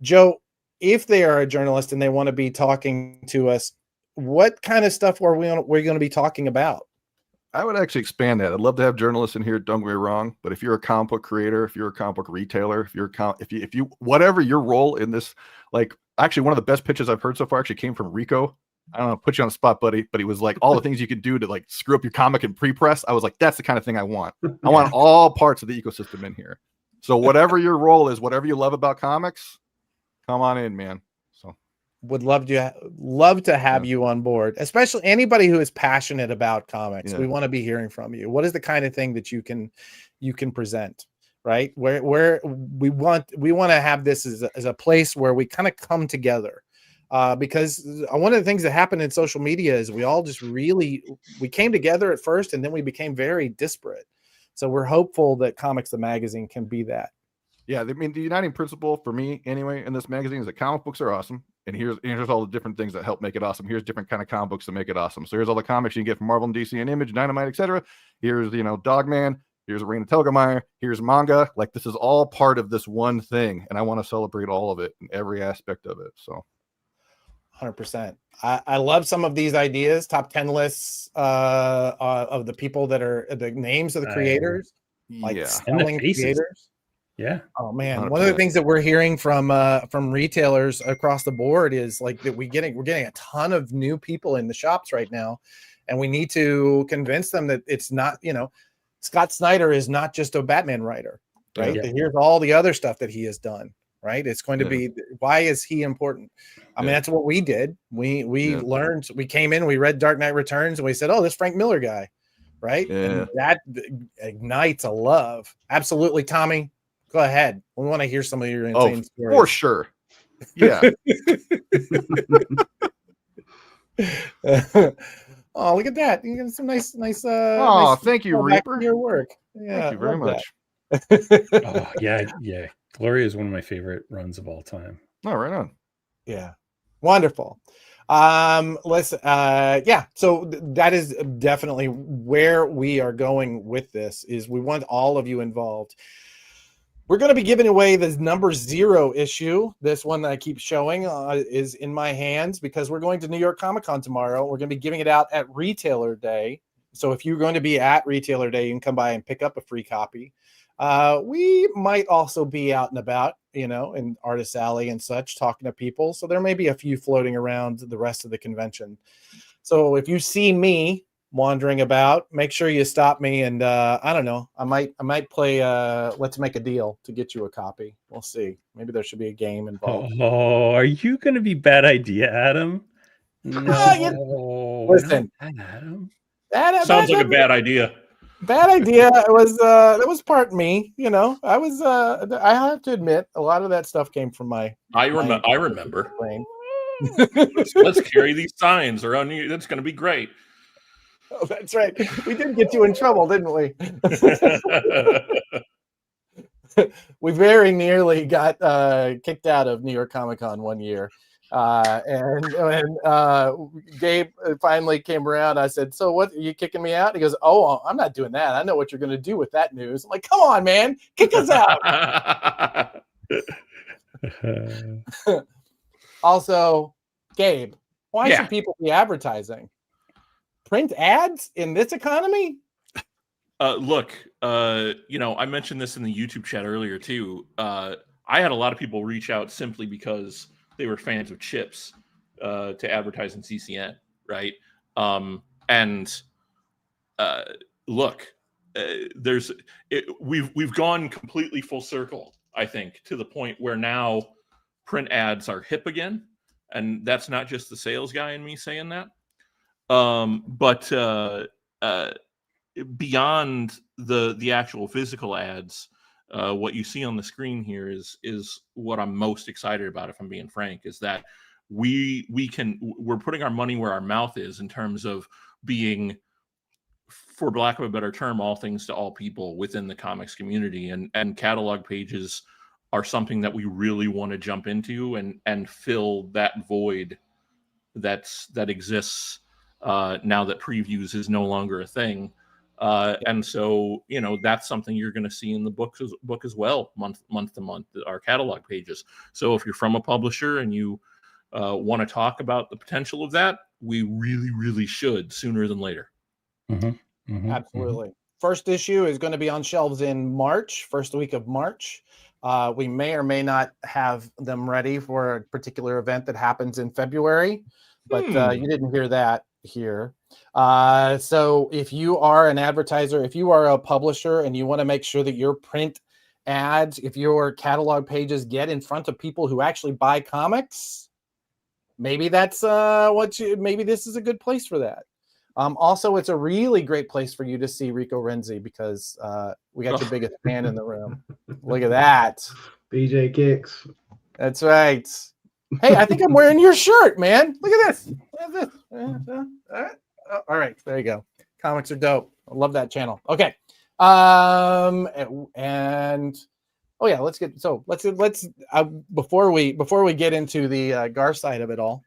Joe, if they are a journalist and they want to be talking to us, what kind of stuff we're going to be talking about? I would actually expand that. I'd love to have journalists in here. Don't get me wrong, but if you're a comic book creator, if you're a comic book retailer, if you whatever your role in this, like, actually one of the best pitches I've heard so far actually came from Rico. I don't know, put you on the spot, buddy, but he was like, all the things you could do to like screw up your comic and pre-press. I was like, that's the kind of thing I want. I want all parts of the ecosystem in here. So whatever your role is, whatever you love about comics, come on in, man. So would love to have you on board, especially anybody who is passionate about comics. We want to be hearing from you. What is the kind of thing that you can present, right? Where we want to have this as a place where we kind of come together. Because one of the things that happened in social media is we all just we came together at first and then we became very disparate. So we're hopeful that Comics the Magazine can be that. Yeah, I mean, the uniting principle for me anyway in this magazine is that comic books are awesome. And here's all the different things that help make it awesome. Here's different kind of comic books to make it awesome. So here's all the comics you can get from Marvel and DC and Image, Dynamite, etc. Here's, Dogman. Here's Raina Telgemeier. Here's manga. Like, this is all part of this one thing. And I want to celebrate all of it and every aspect of it. So 100%. I love some of these ideas, top 10 lists of the people that are the names of the creators, like selling creators. Yeah. Oh man, 100%. One of the things that we're hearing from retailers across the board is like that we're getting a ton of new people in the shops right now, and we need to convince them that it's not, Scott Snyder is not just a Batman writer, right? Yeah. Here's all the other stuff that he has done. Right. It's going to be, why is he important? I mean, that's what we did. We learned, we came in, we read Dark Knight Returns and we said, oh, this Frank Miller guy. Right. Yeah. And that ignites a love. Absolutely. Tommy, go ahead. We want to hear some of your insane stories. For sure. Yeah. Oh, look at that. You got some nice. Thank you, Reaper. Your work. Yeah. Thank you very much. Yeah. Gloria is one of my favorite runs of all time. Oh, right on. Yeah. Wonderful. So that is definitely where we are going with this, is we want all of you involved. We're going to be giving away this number 0 issue. This one that I keep showing is in my hands because we're going to New York Comic Con tomorrow. We're going to be giving it out at Retailer Day. So if you're going to be at Retailer Day, you can come by and pick up a free copy. We might also be out and about, in Artist Alley and such, talking to people. So there may be a few floating around the rest of the convention. So if you see me wandering about, make sure you stop me. And I don't know, I might play Let's Make a Deal to get you a copy. We'll see. Maybe there should be a game involved. Oh, are you going to be Bad Idea, Adam? No. Listen, Adam. Sounds like a bad idea. Bad idea. It was that was part me. I was. I have to admit, a lot of that stuff came from my. I remember. brain. let's carry these signs around. That's going to be great. Oh, that's right. We did get you in trouble, didn't we? We very nearly got kicked out of New York Comic Con one year. And when Gabe finally came around, I said, "So what, are you kicking me out?" He goes, "Oh, I'm not doing that. I know what you're going to do with that news." I'm like, "Come on, man, kick us out." Also, Gabe, why should people be advertising? Print ads in this economy? Look, I mentioned this in the YouTube chat earlier too. I had a lot of people reach out simply because they were fans of Chips to advertise in CCN, right? We've gone completely full circle, I think, to the point where now print ads are hip again, and that's not just the sales guy in me saying that, but beyond the actual physical ads, what you see on the screen here is what I'm most excited about, if I'm being frank, is that we're putting our money where our mouth is in terms of being, for lack of a better term, all things to all people within the comics community, and catalog pages are something that we really want to jump into and fill that void that exists now that previews is no longer a thing. And so, that's something you're going to see in the book as well, month to month, our catalog pages. So if you're from a publisher and you want to talk about the potential of that, we really, really should sooner than later. Absolutely. First issue is going to be on shelves in March, first week of March. We may or may not have them ready for a particular event that happens in February, but you didn't hear that here. So if you are an advertiser, if you are a publisher and you want to make sure that your print ads, if your catalog pages get in front of people who actually buy comics, maybe that's maybe this is a good place for that. Also, it's a really great place for you to see Rico Renzi, because we got your biggest fan in the room. Look at that. BJ Kicks. That's right. Hey, I think I'm wearing your shirt, man. Look at this. Look at this. All right, there you go. Comics are dope. I love that channel. Okay. And oh yeah, let's before we get into the Gar side of it all.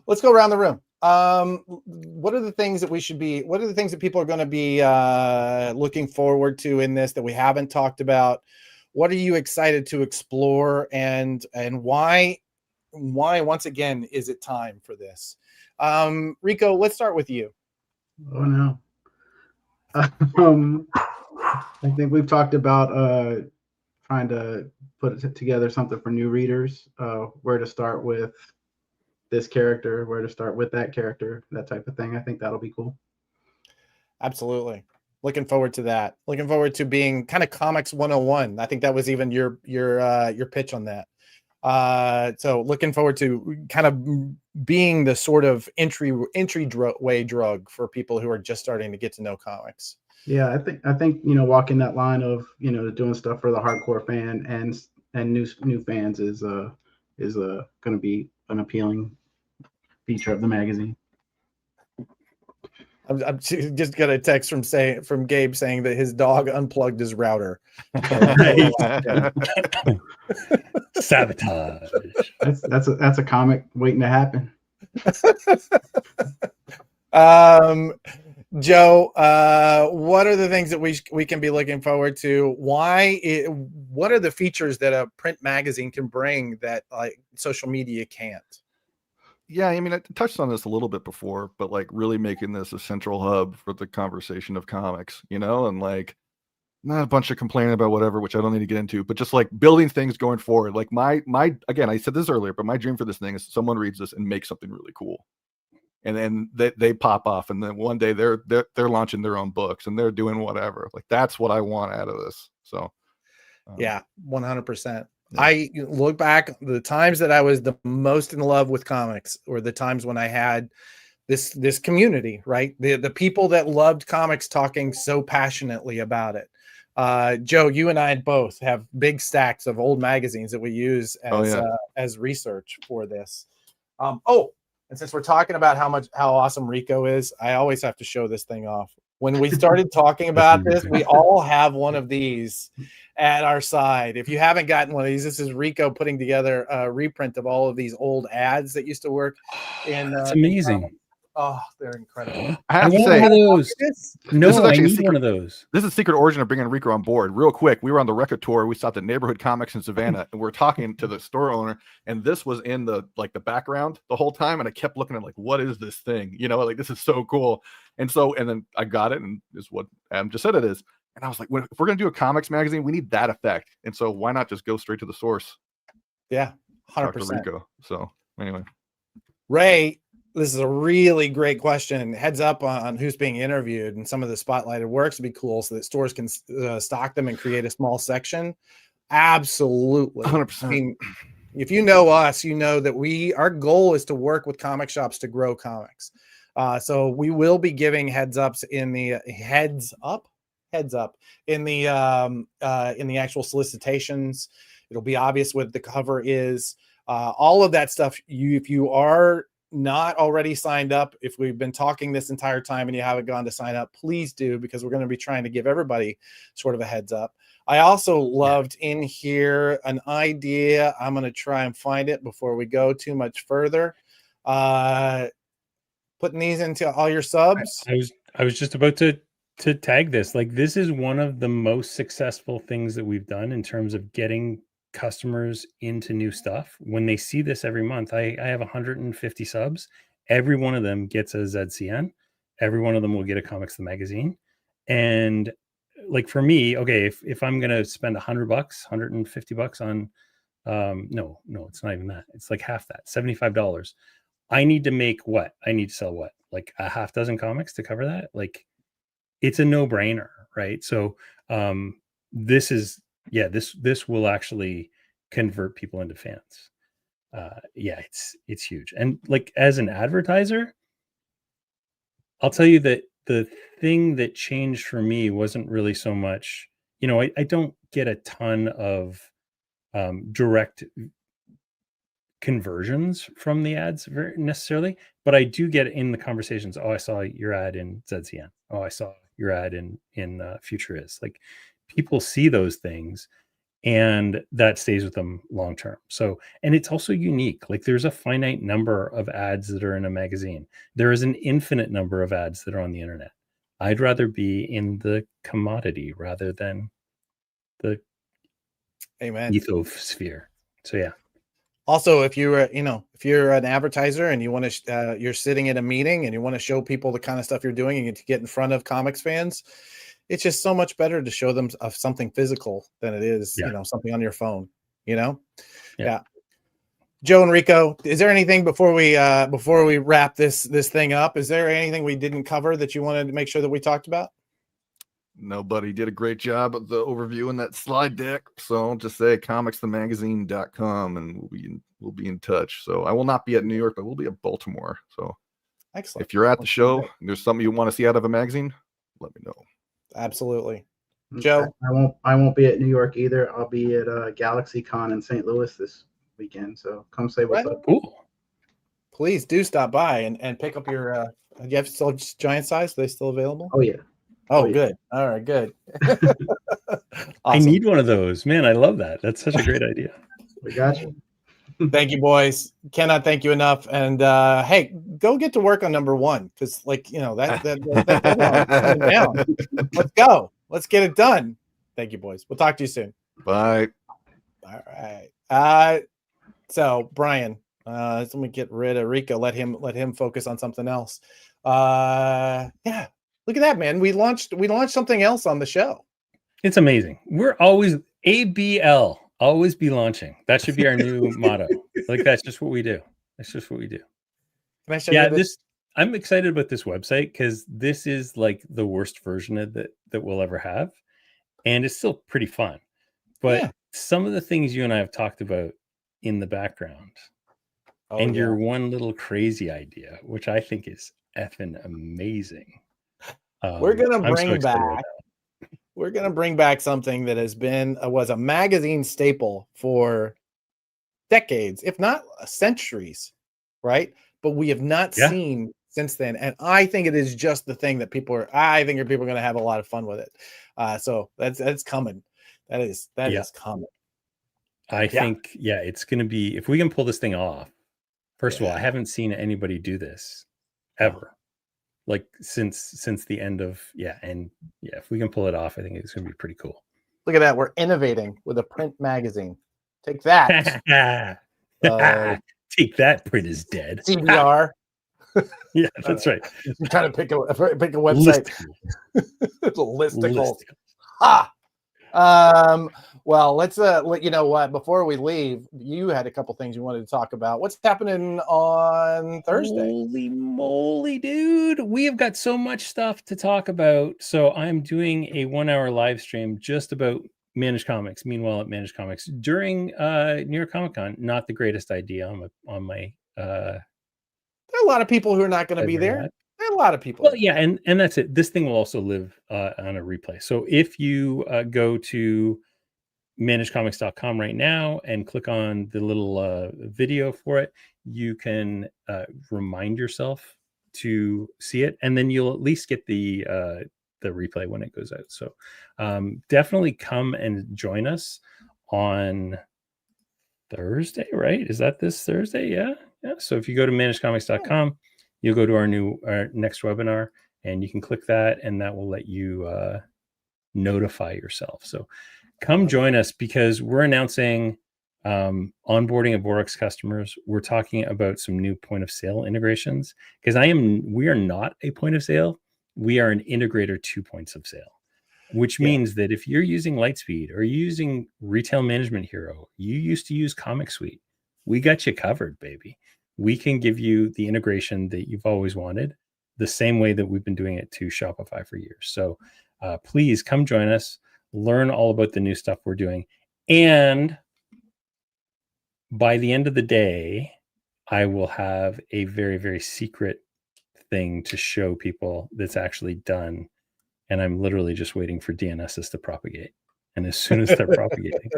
Let's go around the room. What are the things that people are going to be looking forward to in this that we haven't talked about? What are you excited to explore, and why once again is it time for this? Rico, let's start with you. Oh no. I think we've talked about trying to put together something for new readers, where to start with this character, where to start with that character, that type of thing. I think that'll be cool. Absolutely. Looking forward to that. Looking forward to being kind of comics 101. I think that was even your pitch on that. So looking forward to kind of being the sort of entryway drug for people who are just starting to get to know comics. Yeah, I think walking that line of doing stuff for the hardcore fan and new fans is going to be an appealing feature of the magazine. I'm just got a text from Gabe saying that his dog unplugged his router. Sabotage. That's a comic waiting to happen. Joe, what are the things that we can be looking forward to? What are the features that a print magazine can bring that like social media can't? Yeah, I mean, I touched on this a little bit before, but like really making this a central hub for the conversation of comics, and like not a bunch of complaining about whatever, which I don't need to get into, but just like building things going forward. Like my again, I said this earlier, but my dream for this thing is someone reads this and makes something really cool. And then they pop off, and then one day they're launching their own books and they're doing whatever. Like that's what I want out of this. So yeah, 100%. I look back, the times that I was the most in love with comics were the times when I had this community, right? The people that loved comics talking so passionately about it. Joe, you and I both have big stacks of old magazines that we use as research for this. And since we're talking about how awesome Rico is, I always have to show this thing off. When we started talking about this, we all have one of these at our side. If you haven't gotten one of these, this is Rico putting together a reprint of all of these old ads that used to work in. It's amazing. Oh, they're incredible. I have to want say, one of those. No, this is I actually need one of those. This is a secret origin of bringing Rico on board. Real quick, we were on the record tour. We stopped at Neighborhood Comics in Savannah, and we're talking to the store owner, and this was in the background the whole time, and I kept looking at what is this thing? Like this is so cool. And then I got it, and is what Adam just said it is. And I was like, if we're gonna do a comics magazine, we need that effect. And so why not just go straight to the source? Yeah, 100%. Rico. So anyway, Ray. This is a really great question. Heads up on who's being interviewed and some of the spotlighted works would be cool so that stores can stock them and create a small section. Absolutely. 100%. I mean, if you know us, you know that our goal is to work with comic shops to grow comics. So we will be giving heads up in the actual solicitations. It'll be obvious what the cover is. All of that stuff. If you are not already signed up, if we've been talking this entire time and you haven't gone to sign up, please do, because we're going to be trying to give everybody sort of a heads up. I also loved in here an idea. I'm going to try and find it before we go too much further. Putting these into all your subs. I was just about to tag this. This is one of the most successful things that we've done in terms of getting customers into new stuff. When they see this every month, I have 150 subs. Every one of them gets a ZCN. Every one of them will get a Comics the Magazine. And for me, okay, if I'm gonna spend $100, $150 on no, it's not even that. It's half that, $75. I need to make what? I need to sell what? A half dozen comics to cover that? It's a no-brainer, right? So this will actually convert people into fans. It's huge. And as an advertiser, I'll tell you that the thing that changed for me wasn't really so much, I don't get a ton of direct conversions from the ads necessarily, but I do get in the conversations. Oh, I saw your ad in ZCN. Oh, I saw your ad in Future Is. People see those things and that stays with them long term. So, and it's also unique. There's a finite number of ads that are in a magazine. There is an infinite number of ads that are on the internet. I'd rather be in the commodity rather than the ethosphere. So yeah. Also, if you're an advertiser and you want to, you're sitting at a meeting and you want to show people the kind of stuff you're doing and to get in front of comics fans, it's just so much better to show them of something physical than it is, something on your phone, Yeah. Joe and Rico, is there anything before we wrap this thing up? Is there anything we didn't cover that you wanted to make sure that we talked about? Nobody did a great job of the overview in that slide deck. So I'll just say comicsthemagazine.com and we'll be in touch. So I will not be at New York, but we'll be at Baltimore. So excellent. If you're at the show and there's something you want to see out of a magazine, let me know. Absolutely. Joe? I won't be at New York either. I'll be at GalaxyCon in St. Louis this weekend. So come say what's up. Cool. Please do stop by and pick up your do you have still giant size? Are they still available? Oh yeah. Oh, good. All right, good. Awesome. I need one of those. Man, I love that. That's such a great idea. We got you. Thank you, boys. Cannot thank you enough. And hey, go get to work on number 1 because, that down. Let's go. Let's get it done. Thank you, boys. We'll talk to you soon. Bye. All right. So Brian, let me get rid of Rico. Let him focus on something else. Yeah. Look at that, man. We launched something else on the show. It's amazing. We're always ABL, always be launching. That should be our new motto. That's just what we do. That's just what we do. Can I show you this? I'm excited about this website because this is the worst version of that we'll ever have. And it's still pretty fun. But some of the things you and I have talked about in the background your one little crazy idea, which I think is effing amazing. We're going to bring back we're going to bring back something that has been was a magazine staple for decades, if not centuries, right? But we have not seen since then, and I think it is just the thing that people are going to have a lot of fun with it. So that's coming. That is coming. I think it's going to be, if we can pull this thing off. First of all, I haven't seen anybody do this ever, like since the end of if we can pull it off, I think it's going to be pretty cool. Look at that, we're innovating with a print magazine. Take that. Take that, print is dead. CBR. Yeah, that's right. I'm trying to pick a website. Listicle. Well, let's you know what, before we leave, you had a couple things you wanted to talk about. What's happening on Thursday? Holy moly, dude, we have got so much stuff to talk about. So I'm doing a 1-hour live stream just about Manage Comics. Meanwhile, at Manage Comics during New York Comic Con. Not the greatest idea on my there are a lot of people who are not going to be there. There are a lot of people. Well, yeah, and that's it. This thing will also live on a replay. So if you go to managecomics.com right now and click on the little video for it, you can remind yourself to see it, and then you'll at least get the replay when it goes out. So definitely come and join us on Thursday, right? Is that this Thursday? Yeah. So if you go to managecomics.com, you'll go to our next webinar, and you can click that, and that will let you notify yourself. So come join us, because we're announcing onboarding of Borax customers. We're talking about some new point of sale integrations, because we are not a point of sale. We are an integrator to points of sale, which means that if you're using Lightspeed or you're using Retail Management Hero, you used to use Comic Suite, we got you covered, baby. We can give you the integration that you've always wanted, the same way that we've been doing it to Shopify for years. So please come join us, learn all about the new stuff we're doing. And by the end of the day, I will have a very, very secret thing to show people that's actually done. And I'm literally just waiting for DNSs to propagate. And as soon as they're propagating.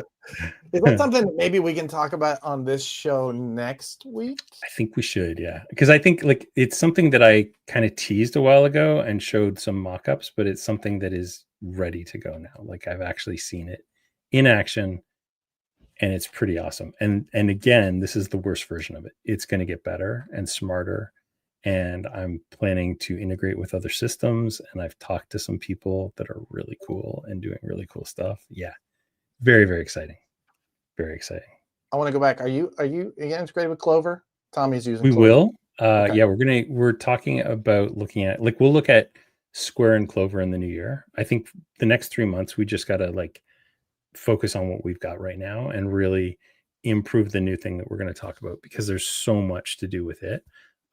Is that something that maybe we can talk about on this show next week? I think we should, yeah. Because I think like it's something that I kind of teased a while ago and showed some mock-ups, but it's something that is ready to go now. Like I've actually seen it in action, and it's pretty awesome. And again, this is the worst version of it. It's going to get better and smarter. And I'm planning to integrate with other systems. And I've talked to some people that are really cool and doing really cool stuff. Yeah. Very, very exciting. Very exciting. I want to go back. Are you integrated with Clover? Tommy's using Clover. We will. Okay. Yeah, we're talking about looking at, like, we'll look at Square and Clover in the new year. I think the next 3 months, we just got to like focus on what we've got right now and really improve the new thing that we're going to talk about, because there's so much to do with it.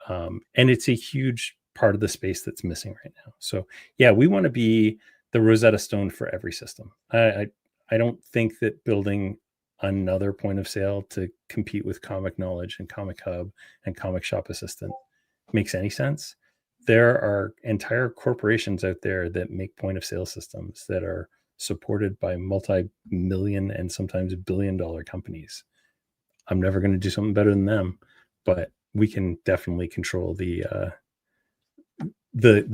And it's a huge part of the space that's missing right now. So yeah, we want to be the Rosetta Stone for every system. I don't think that building another point of sale to compete with Comic Knowledge and Comic Hub and Comic Shop Assistant makes any sense. There are entire corporations out there that make point of sale systems that are supported by multi-million and sometimes billion-dollar companies. I'm never going to do something better than them, but we can definitely control the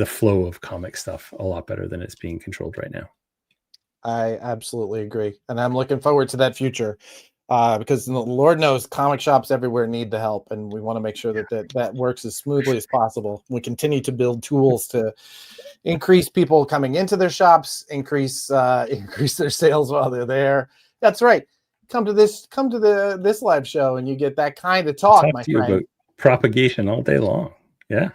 flow of comic stuff a lot better than it's being controlled right now. I absolutely agree, and I'm looking forward to that future, because Lord knows comic shops everywhere need the help, and we want to make sure that works as smoothly as possible. We continue to build tools to increase people coming into their shops, increase their sales while they're there. That's right. Come to this live show, and you get that kind of talk, my friend. About propagation all day long. Yeah.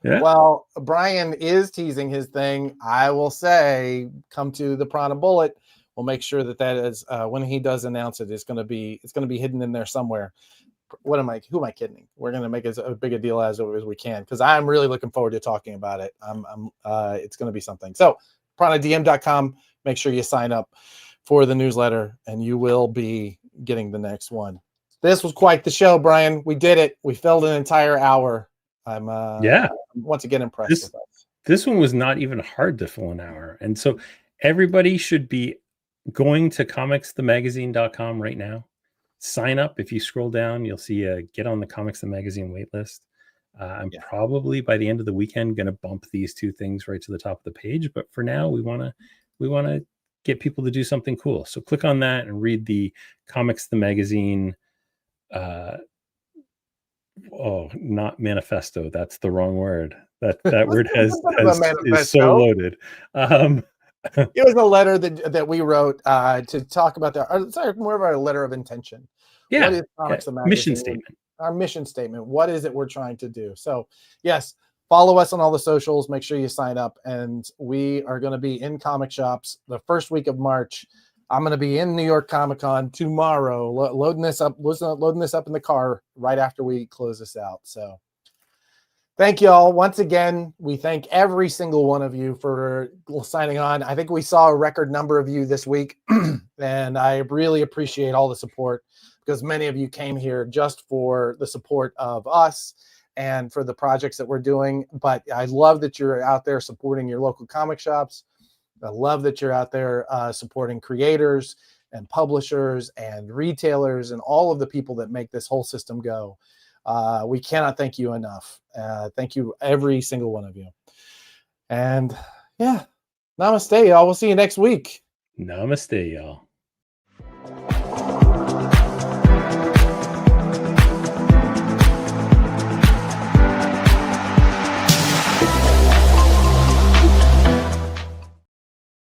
Well, Brian is teasing his thing. I will say, come to the Prana Bullet. We'll make sure that is when he does announce it, it's going to be hidden in there somewhere. Who am I kidding? We're going to make as big a deal as we can, because I'm really looking forward to talking about it. It's going to be something. So pranadm.com, make sure you sign up for the newsletter, and you will be getting the next one. This was quite the show, Brian. We did it. We filled an entire hour. I'm once again impressed with us. This one was not even hard to fill an hour. And so everybody should be going to comicsthemagazine.com right now. Sign up. If you scroll down, you'll see a get on the Comics the Magazine waitlist. I'm probably by the end of the weekend going to bump these two things right to the top of the page. But for now, we want to get people to do something cool. So click on that and read the Comics the Magazine. Not manifesto. That's the wrong word. That word is so loaded. It was a letter that we wrote to talk about sorry, more of our letter of intention. Yeah, what is Comics the Magazine? Mission statement. Our mission statement. What is it we're trying to do? So yes, follow us on all the socials. Make sure you sign up, and we are going to be in comic shops the first week of March. I'm going to be in New York Comic Con tomorrow, loading this up in the car right after we close this out. So thank you all. Once again, we thank every single one of you for signing on. I think we saw a record number of you this week, and I really appreciate all the support because many of you came here just for the support of us and for the projects that we're doing. But I love that you're out there supporting your local comic shops. I love that you're out there supporting creators and publishers and retailers and all of the people that make this whole system go. We cannot thank you enough. Thank you, every single one of you. And yeah, namaste, y'all. We'll see you next week. Namaste, y'all.